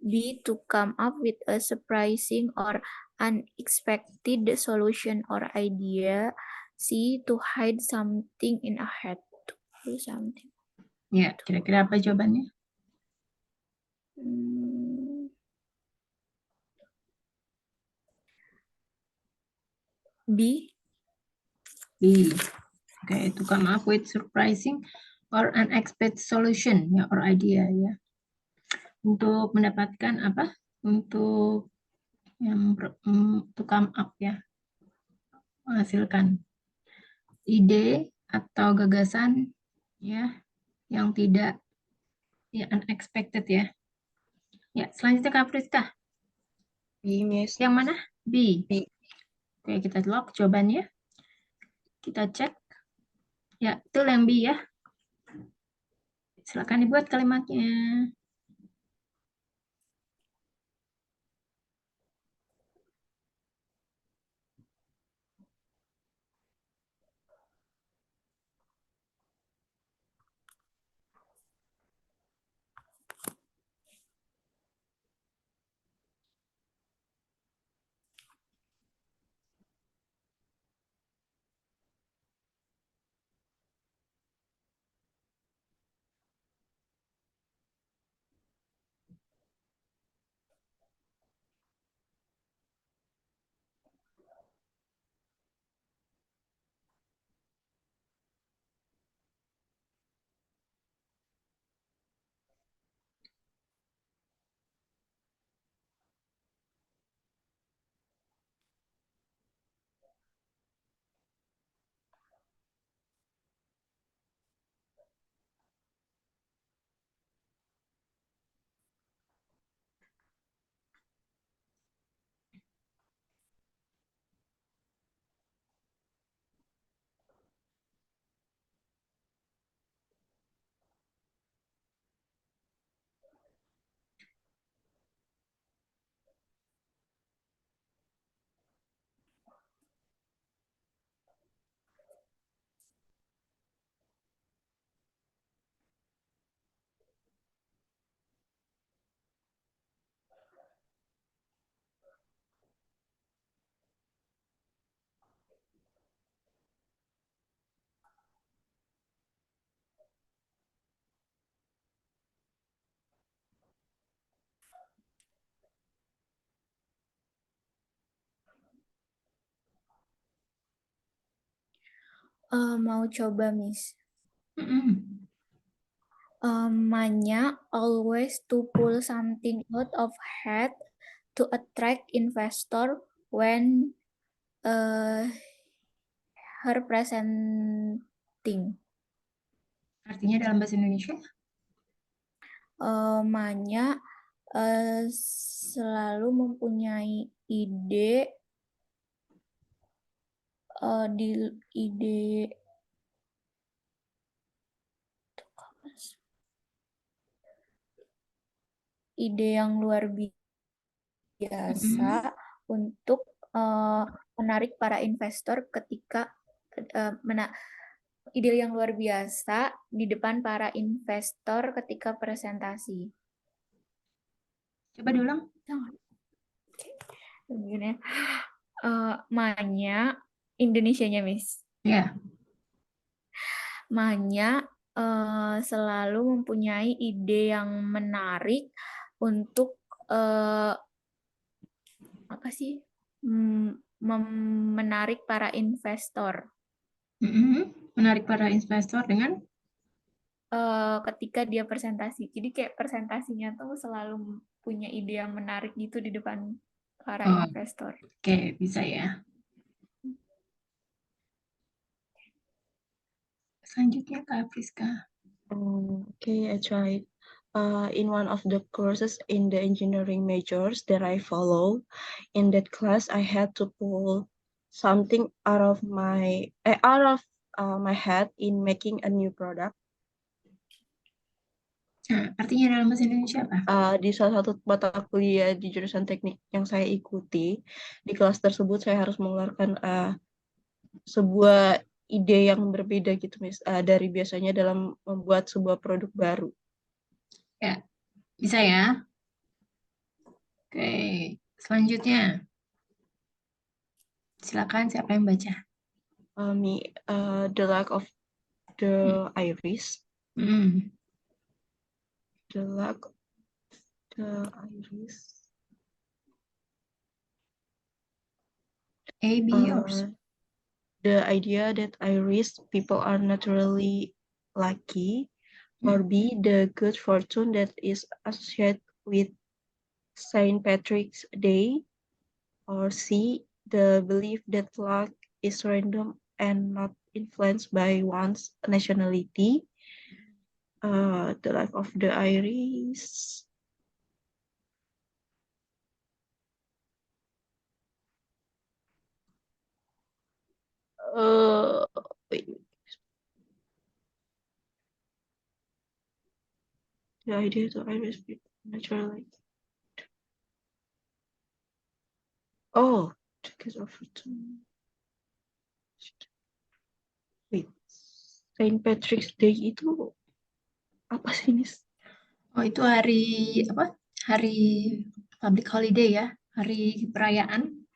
B. To come up with a surprising or unexpected solution or idea. C. To hide something in a hat. To pull something. Ya, kira-kira apa jawabannya? Hmm, B. B. Oke, to come up with surprising or unexpected solution ya or idea ya. Untuk mendapatkan apa? Untuk to come up ya, menghasilkan ide atau gagasan ya yang tidak ya unexpected ya. Ya, selanjutnya Kak Priska. B, Miss. Yang mana? B. B. Oke, kita lock jawabannya. Kita cek. Ya, betul yang B ya. Silakan dibuat kalimatnya. Mau coba, Miss. Mm-mm. Manya always to pull something out of hat to attract investor when her presenting. Artinya dalam bahasa Indonesia? Manya selalu mempunyai ide ide yang luar biasa untuk menarik para investor ketika ide yang luar biasa di depan para investor ketika presentasi. Coba diulang. Begini, Manya, Indonesianya, Miss. Ya. Manya selalu mempunyai ide yang menarik untuk apa sih? Menarik para investor Menarik para investor dengan ketika dia presentasi. Jadi kayak presentasinya tuh selalu punya ide yang menarik gitu di depan para investor. Oke, bisa ya. Selanjutnya Kak Friska. Okay, I tried. In one of the courses in the engineering majors that I follow, in that class I had to pull something out of my head in making a new product. Nah, artinya dalam bahasa Indonesia apa? Di salah satu mata kuliah di jurusan teknik yang saya ikuti, di kelas tersebut saya harus mengeluarkan sebuah ide yang berbeda gitu, Miss, dari biasanya dalam membuat sebuah produk baru. Ya, bisa ya. Oke, selanjutnya. Silakan siapa yang baca? The lack of the iris. The lack of the iris. A, B, yours. The idea that iris people are naturally lucky, or B, the good fortune that is associated with Saint Patrick's Day, or C, the belief that luck is random and not influenced by one's nationality. The lack of the iris. Wait. The idea that iris people naturally. Oh, the good fortune. Wait. Saint Patrick's Day itu apa sih, Miss? Oh, itu hari apa? Hari public holiday ya, hari perayaan.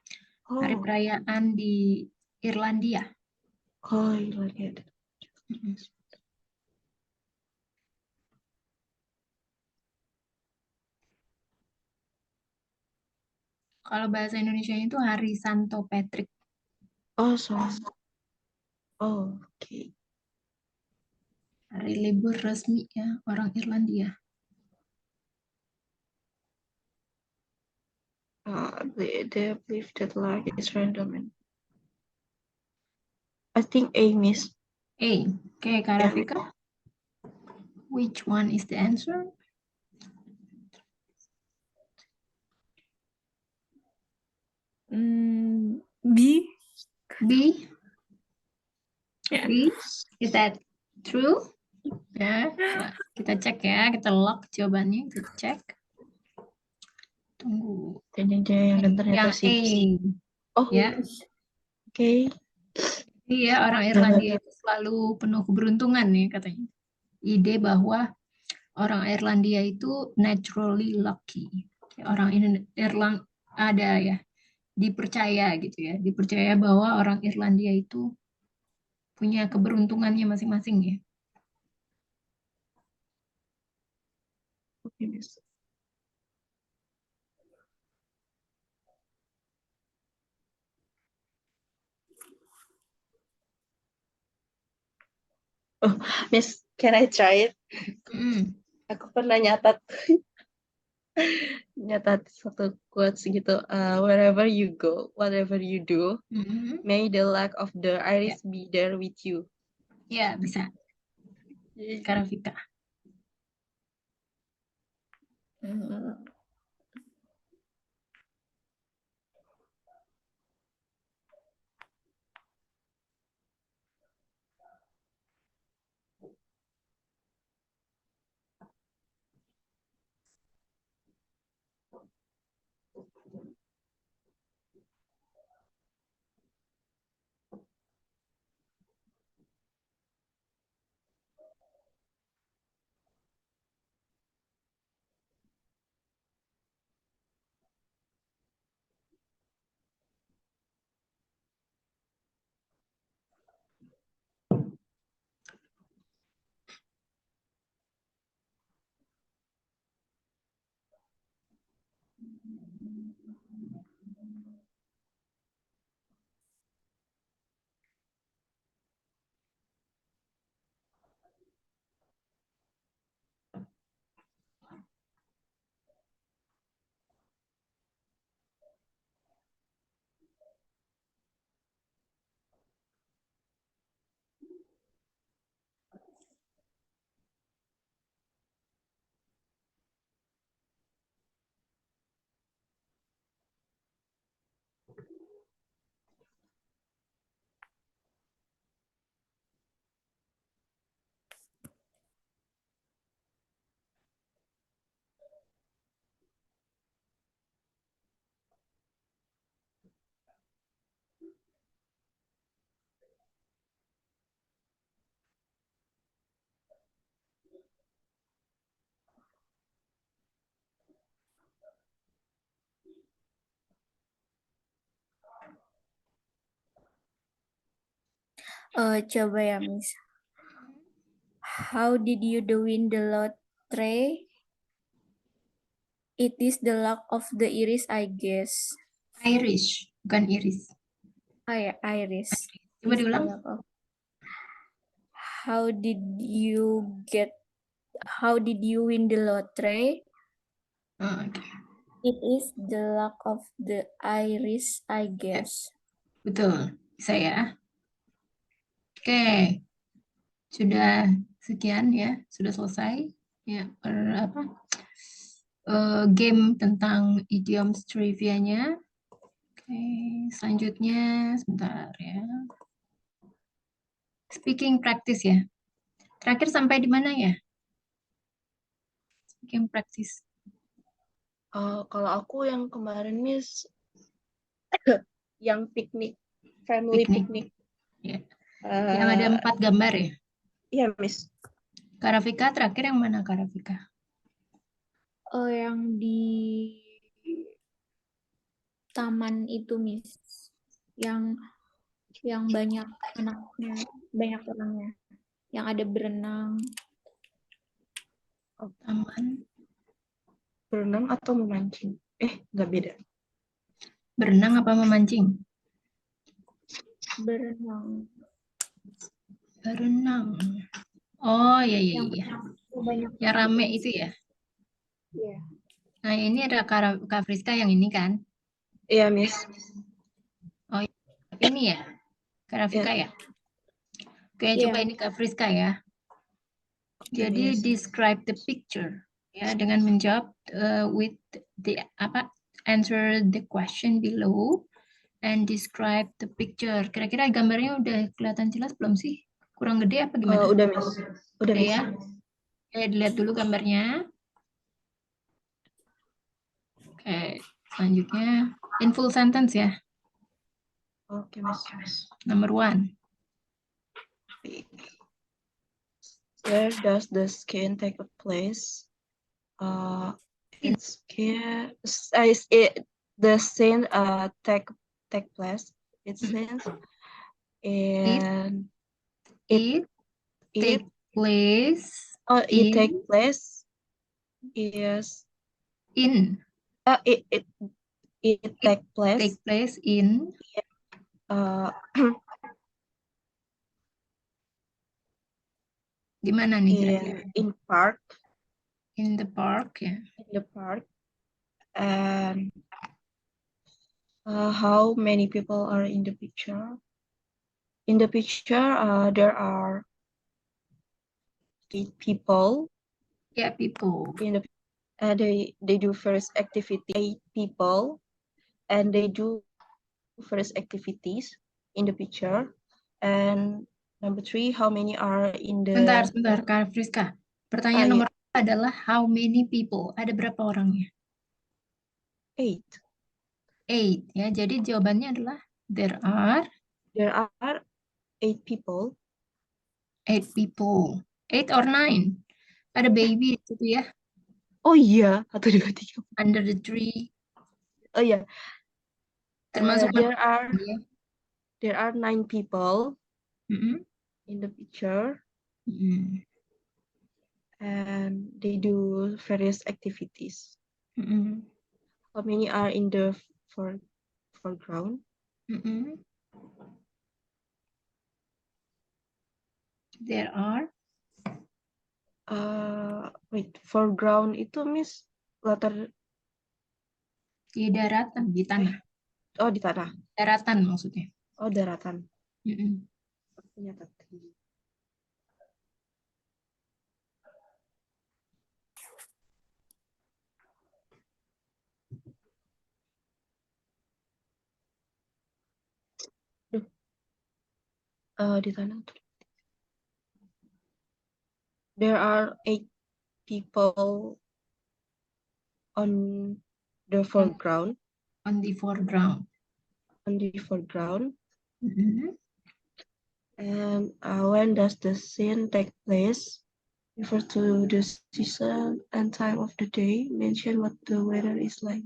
Hari perayaan di Irlandia. Oh, Irlandia. Kalau bahasa Indonesia itu hari Santo Patrick. Oh, okay. Hari libur resmi ya orang Irlandia. They believe that luck is random. And I think A, Miss. A. Oke, Kak Rafika. Which one is the answer? B. B. Ya. B. Is that true? Ya, kita cek ya, kita lock jawabannya, kita cek. Tunggu. Yang ternyata Yang A. Oh, Ya. Oke. Iya, orang Irlandia itu selalu penuh keberuntungan nih katanya. Ide bahwa orang Irlandia itu naturally lucky. Orang Irland ada ya, dipercaya gitu ya, dipercaya bahwa orang Irlandia itu punya keberuntungannya masing-masing ya. Oke, Miss. Miss, can I try it? Mm. Aku pernah nyatat satu quotes gitu. Wherever you go, whatever you do, Mm. may the luck of the iris be there with you. Ya, bisa. Karafika. Coba ya, Miss. How did you win the lottery? It is the luck of the iris, I guess. Irish, bukan iris. Oh ya, iris. Coba Is the diulang. luck of- How did you win the lottery? Oh, oke. It is the luck of the iris, I guess. Betul, bisa ya. Oke, sudah sekian ya, sudah selesai ya game tentang idioms trivia-nya. Oke, selanjutnya sebentar ya. Speaking practice ya. Terakhir sampai di mana ya? Speaking practice. Kalau aku yang kemarin Miss, yang piknik, family Piknik. piknik. Ya. Yang ada 4 gambar ya. Iya Miss. Karafika terakhir yang mana Karafika? Oh, yang di taman itu, Miss. Yang banyak orangnya. Yang ada berenang. Taman. Berenang atau memancing? Nggak beda. Berenang apa memancing? Berenang. Berenang. Oh iya iya Yang iya. banyak Yang rame itu ya. Iya. Nah ini ada Kak Friska yang ini kan. Iya Miss. Oh ini ya. Karafika ya. Oke Iya. coba ini Kak Friska ya. Jadi Miss. describe the picture ya dengan menjawab with the answer the question below and describe the picture. Kira-kira gambarnya udah kelihatan jelas belum sih? Kurang gede apa gimana? Udah Miss. Udah Miss. Ya. Oke, dilihat dulu gambarnya. Oke, selanjutnya in full sentence ya. Oke Miss. Number 1. Where does the skin take place? It's here. The scene take place. It scenes and It take place it in take place is in it take place take place in uh Di mana nih kira-kira? in park, In the park, ya. in the park, and how many people are in the picture? In the picture, there are 8 people. Ya, people. In the they do first activity 8 people, and they do first activities in the picture. And number 3, how many are in the Sebentar, Kak Friska. Pertanyaan yeah, nomor adalah how many people? Ada berapa orangnya? 8. 8, ya. Jadi jawabannya adalah there are There are 8 people. 8 people. 8 or 9. Ada baby di situ ya, Oh iya, 1, 2, 3. under the tree. Oh iya, Termasuk there manusia. are 9 people Mm-mm. in the picture, Mm-mm. and they do various activities. Mm-mm. How many are in the foreground? Mm-mm. There are Wait, foreground itu Miss latar, di daratan, di tanah. oh di tanah. Daratan maksudnya. Oh daratan. Mm-mm. Ternyata. Di tanah. There are 8 people on the foreground. On the foreground. On the foreground. Mm-mm. And when does the scene take place? Refer to the season and time of the day. Mention what the weather is like.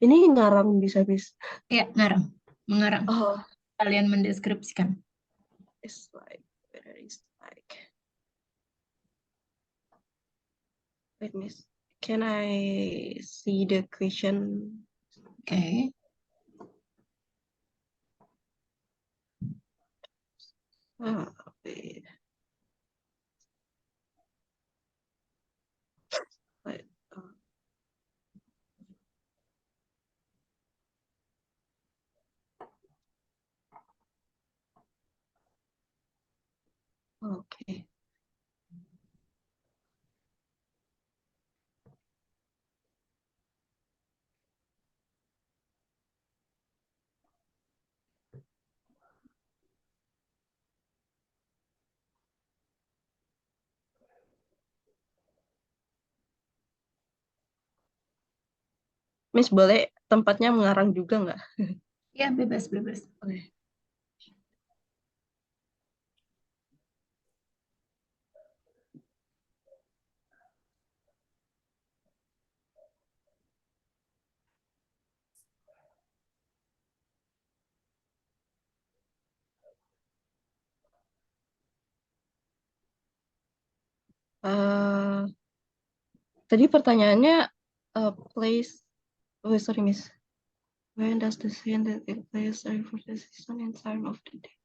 Ini ngarang bisa, Miss. Ya, ngarang. Mengarang. Oh, Kalian mendeskripsikan. it's like weather is like. Wait, Miss. Can I see the question? Oke. Wait. Wait, Oke. Miss, boleh tempatnya mengarang juga nggak? Ya, bebas. Oke. Tadi pertanyaannya place. Oh, sorry, Miss. When does the scene that take place refer to the season and time of the day?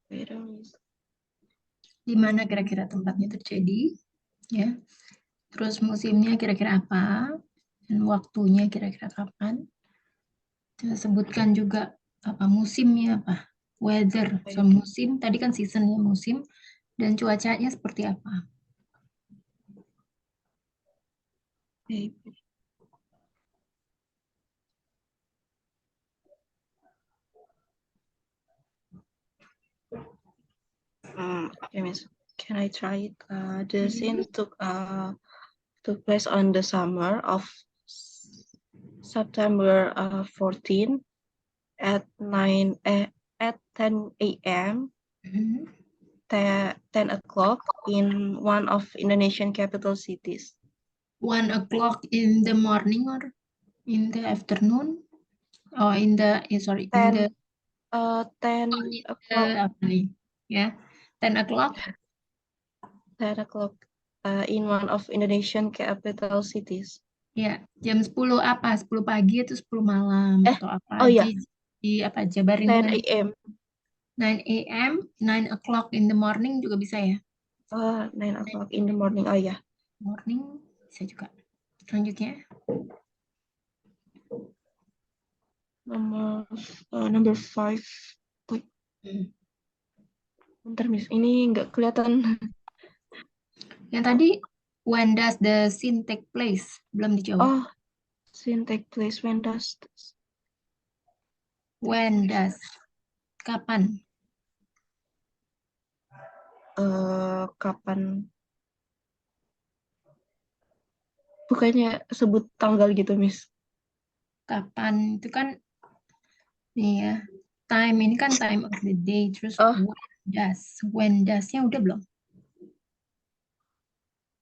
Wait, Miss. Di mana kira-kira tempatnya terjadi? Ya. Terus musimnya kira-kira apa? Dan waktunya kira-kira kapan? Kita sebutkan juga apa musimnya apa? Weather. So, musim tadi kan seasonnya musim dan cuacanya seperti apa? Okay. Okay, Miss. Can I try it? The scene took place on the summer of September 14 at 10 a.m. Mhm. 10 o'clock in one of Indonesian capital cities. 1 o'clock in the morning or in the afternoon? Oh, in the sorry, in the 10 o'clock. apa nih? Ya, 10 o'clock. 10 o'clock in one of Indonesian capital cities. Ya, jam 10 apa? 10 pagi atau 10 malam atau apa? Oh iya. Di apa? Jabarin 10 dengan a.m. 9 a.m., 9 o'clock in the morning juga bisa ya. 9 o'clock in the morning. Oh ya. Morning bisa juga. Selanjutnya. Number 5. Hmm. Bentar, Miss. Ini nggak kelihatan. Yang tadi, when does the scene take place? Belum dijawab. Oh, scene take place. When does? When does? Kapan? Kapan? Bukannya sebut tanggal gitu, Miss. Kapan itu kan nih ya. Time ini kan time of the day. Terus Oh, when does? When does-nya udah belum?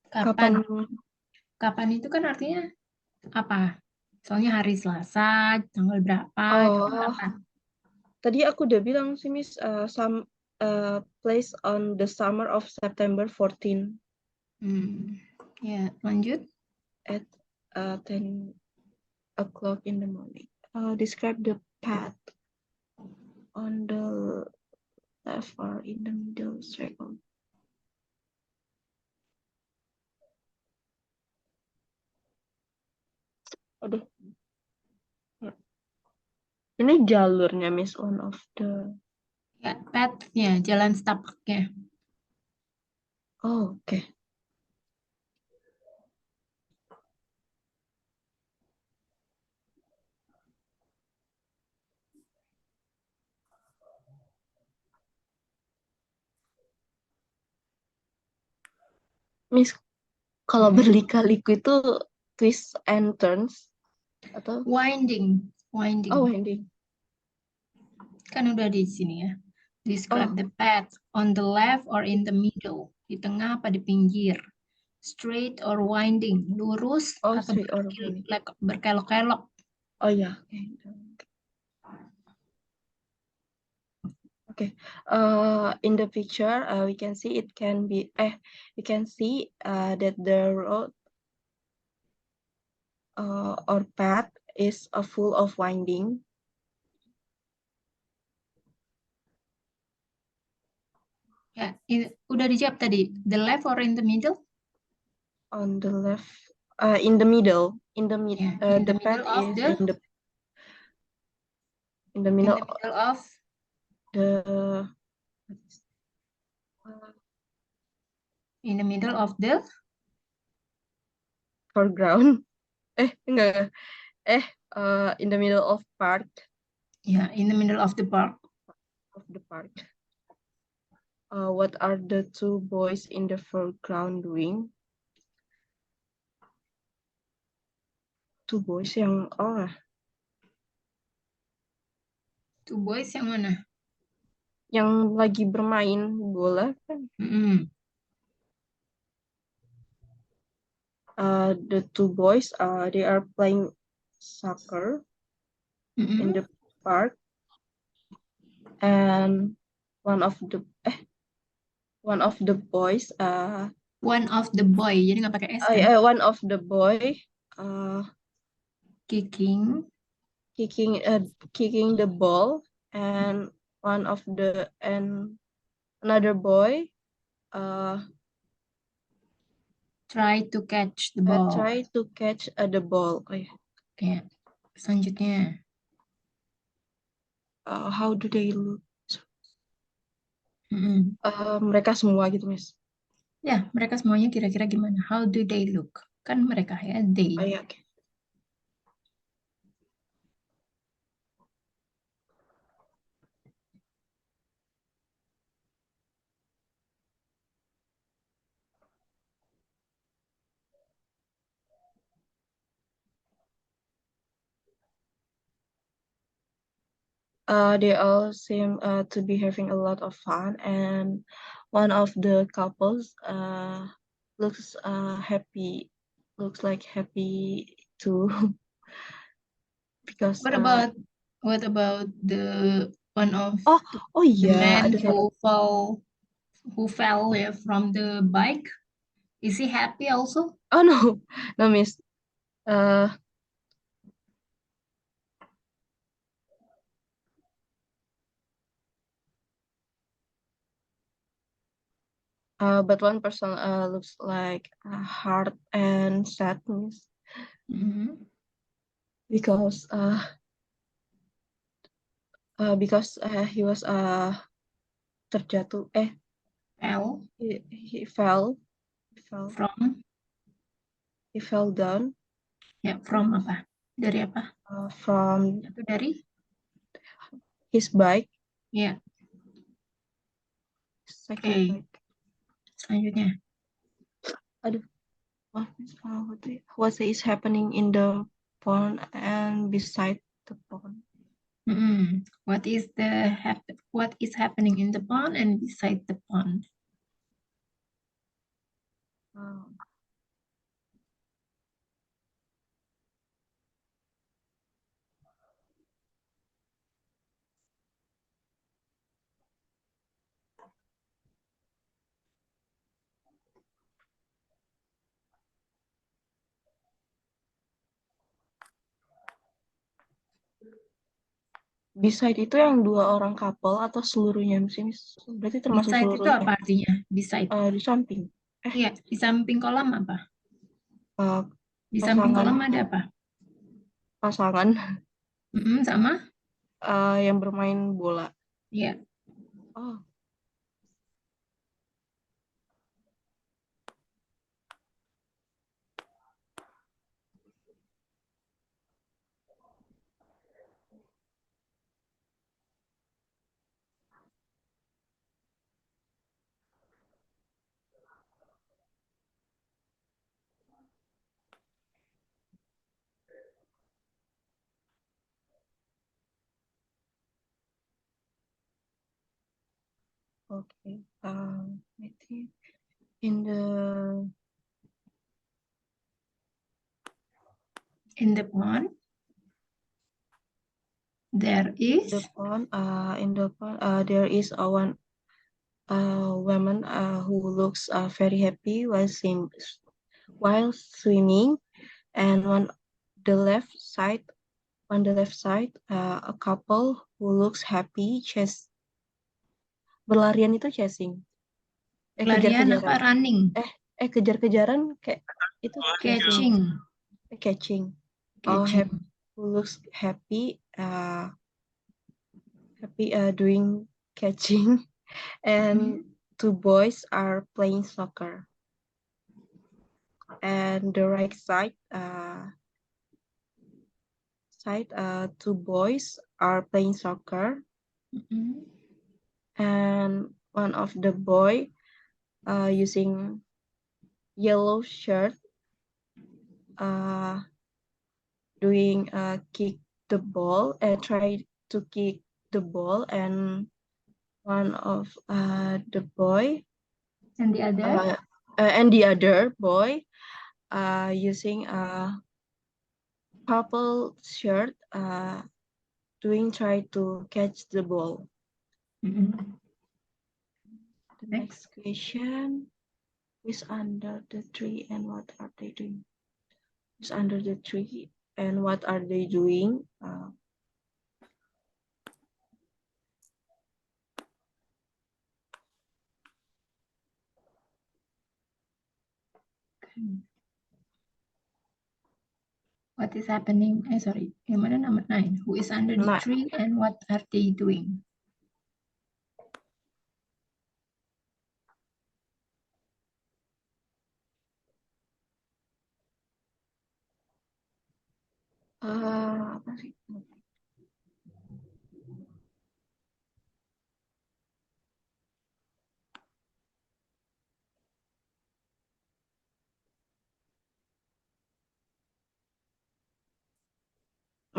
kapan? Kapan itu kan artinya apa? Soalnya hari Selasa, tanggal berapa, itu kan Oh, kapan? tadi aku udah bilang sih, Miss. Some place on the summer of September 14 Ya, lanjut. at 10 o'clock in the morning. Describe the path on the left or in the middle circle. Aduh. Ini jalurnya, Miss, one of the... Ya, path-nya, jalan setapaknya. Oh, oke. Miss, kalau berliku-liku itu twist and turns atau Winding. oh, winding. Kan udah di sini ya. Describe the path on the left or in the middle. Di tengah apa di pinggir. Straight or winding. Lurus Oh, atau straight or winding. berkelok-kelok. Oh ya. Okay. In the picture, we can see it can be. We can see that the road or path is full of winding. Ya, udah dijawab tadi. The left or in the middle? On the left, in the middle. In the mid, Yeah, in the the path middle of is the in the in middle the middle of the in the middle of the foreground. Enggak. In the middle of park. yeah, in the middle of the park. Of the park. What are the two boys in the foreground doing? Two boys yang Two boys yang mana? yang lagi bermain bola kan? The two boys they are playing soccer in the park, and one of the boys One of the boy, jadi nggak pakai S kan? one of the boy Kicking kicking the ball, and another boy try to catch the ball. try to catch the ball. Ya, selanjutnya. How do they look? Mm-mm. Mereka semua gitu, Miss. Ya, mereka semuanya kira-kira gimana? How do they look? Kan mereka ya, they. Iya, oke. They all seem to be having a lot of fun, and one of the couples looks happy, looks like happy too, because What about the one of oh the iya, man ada satu. who fell ya, from the bike? Is he happy also? Oh no, Miss. But one person looks like hard and sadness because he was terjatuh Fell he fell from, he fell down ya, from apa? Dari apa? from Itu dari? his bike. Ya, Second Oke. bike. Selanjutnya. What is happening in the pond and beside the pond? What is happening in the pond and beside the pond? Beside itu yang dua orang couple atau seluruhnya sini? Berarti termasuk Beside itu seluruhnya. apa artinya? Beside. Di samping. Iya, di samping kolam apa? Uh, Di samping pasangan. kolam ada apa? Pasangan Sama? yang bermain bola. Iya. Oh. Okay. I think in the pond there is in the pond there is one woman who looks very happy while swimming, and on the left side a couple who looks happy berlarian itu chasing. Larian apa? Kejar-kejaran. Running. Kejar-kejaran kayak itu Catching. Oh, who looks happy doing catching, and two boys are playing soccer. And the right side two boys are playing soccer, and one of the boy using yellow shirt doing kick the ball and try to kick the ball, and one of the boy and the other boy using a purple shirt try to catch the ball. The next question is under the tree and what are they doing? Is under the tree and what are they doing? What is happening? Sorry, yang mana number 9? Who is under the tree and what are they doing? Apa sih?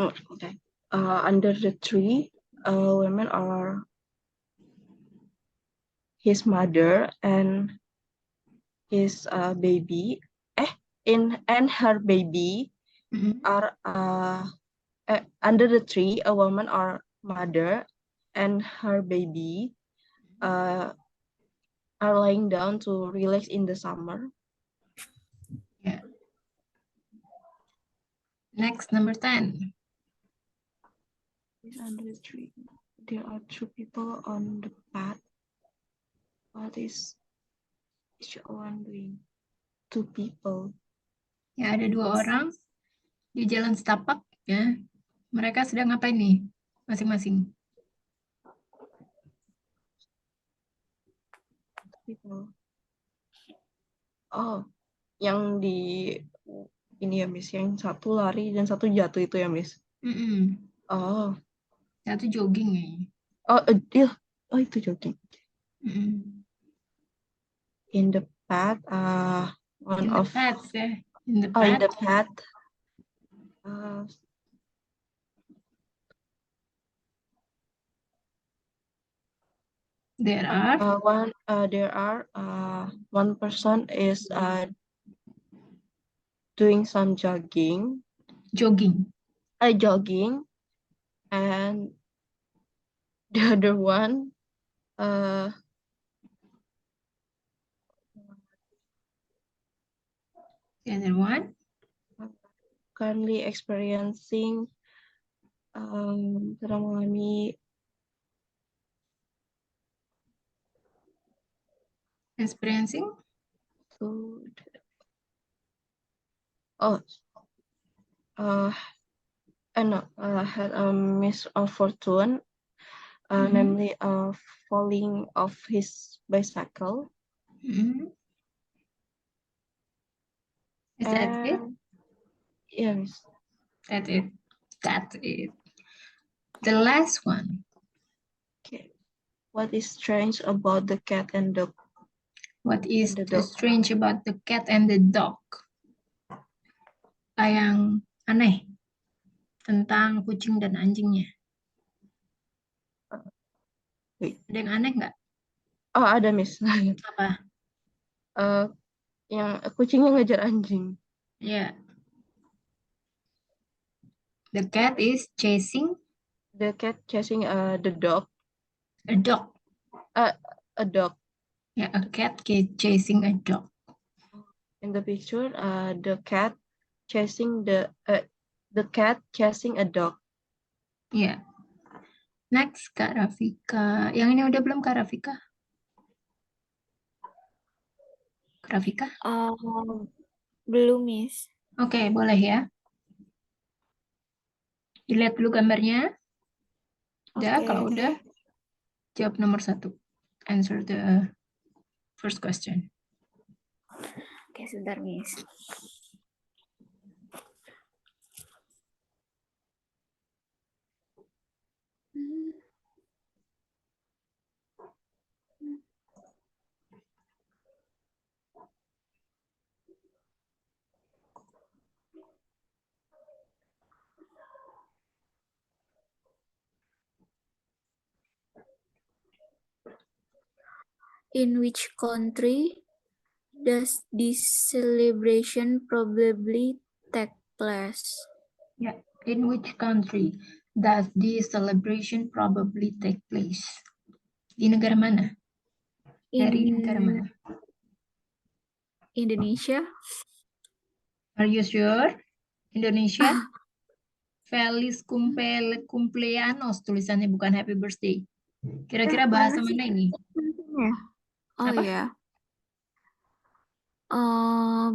Okay. Under the tree, women are his mother and his baby. And her baby are under the tree. A woman or mother and her baby are lying down to relax in the summer. Yeah. Next, number 10. Under the tree, there are two people on the path. What is Which one doing? Two people. Ya, ada dua orang di jalan setapak ya. Mereka sedang ngapain nih masing-masing? People. Oh, yang di ini ya Miss, yang satu lari dan satu jatuh itu ya Miss. Mm-mm. Oh, Satu jogging ya. iya. Oh itu jogging. Mm-mm. In the path, one In the of path ya. In the in the path. path. Uh, There are one person is doing some jogging, jogging, and the other one the other one. currently experiencing sedang mengalami Experiencing. food. Oh, had a misfortune, Mhm. namely falling off his bicycle. Mhm. Is that it? And yes, That's it. That's it. The last one. okay. What is strange about the cat and dog? What is The dog. strange about the cat and the dog? Apa yang aneh tentang kucing dan anjingnya? Wait. Ada yang aneh nggak? Oh, ada Miss. Apa? Yang kucingnya ngejar anjing. Ya. The cat is chasing The cat chasing the dog. a dog. A dog. Ya, a cat chasing a dog. In the picture, the cat chasing a dog. Ya. Next, Kak Rafika. Yang ini udah belum Kak Rafika? Kak Rafika? Belum, Miss. Oke, boleh ya. Dilihat dulu gambarnya. Udah, Oke. kalau udah, jawab nomor 1. Answer the first question. Oke, sebentar, Miss. In which country does this celebration probably take place? Ya, in which country does this celebration probably take place? Di negara mana? Dari negara mana? Indonesia. Are you sure? Indonesia? Feliz cumpleaños tulisannya, bukan happy birthday. Kira-kira bahasa mana ini? Oh Apa? ya.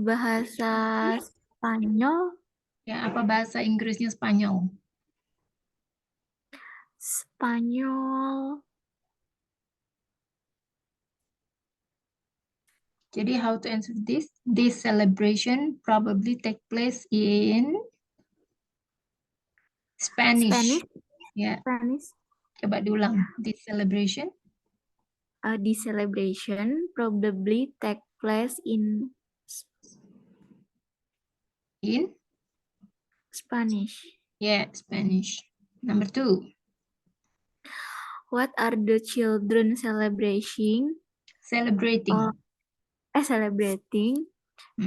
Bahasa Spanyol. Ya, apa bahasa Inggrisnya Spanyol? Spanyol. Jadi how to answer this? This celebration probably take place in Spanish. Spanish. Ya, Spanish. coba diulang. This celebration. The celebration probably take place in Spanish. Yeah, Spanish. Number 2. What are the children celebrating? Celebrating. Celebrating.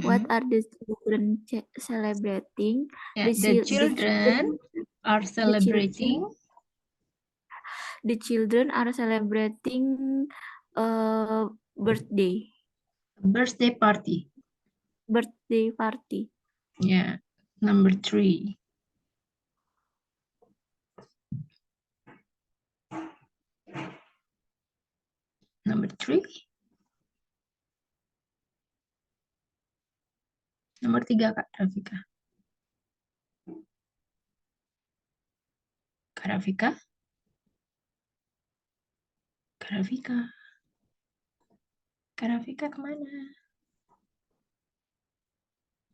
What are the children celebrating? Yeah, the children are celebrating. The children are celebrating birthday. Birthday party. Birthday party. Yeah. Number 3. Number 3. Nomor 3, Kak Rafika. Kak Rafika? Kak Rafika? Kak Rafika kemana?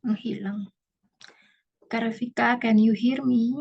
Menghilang. Kak Rafika, can you hear me?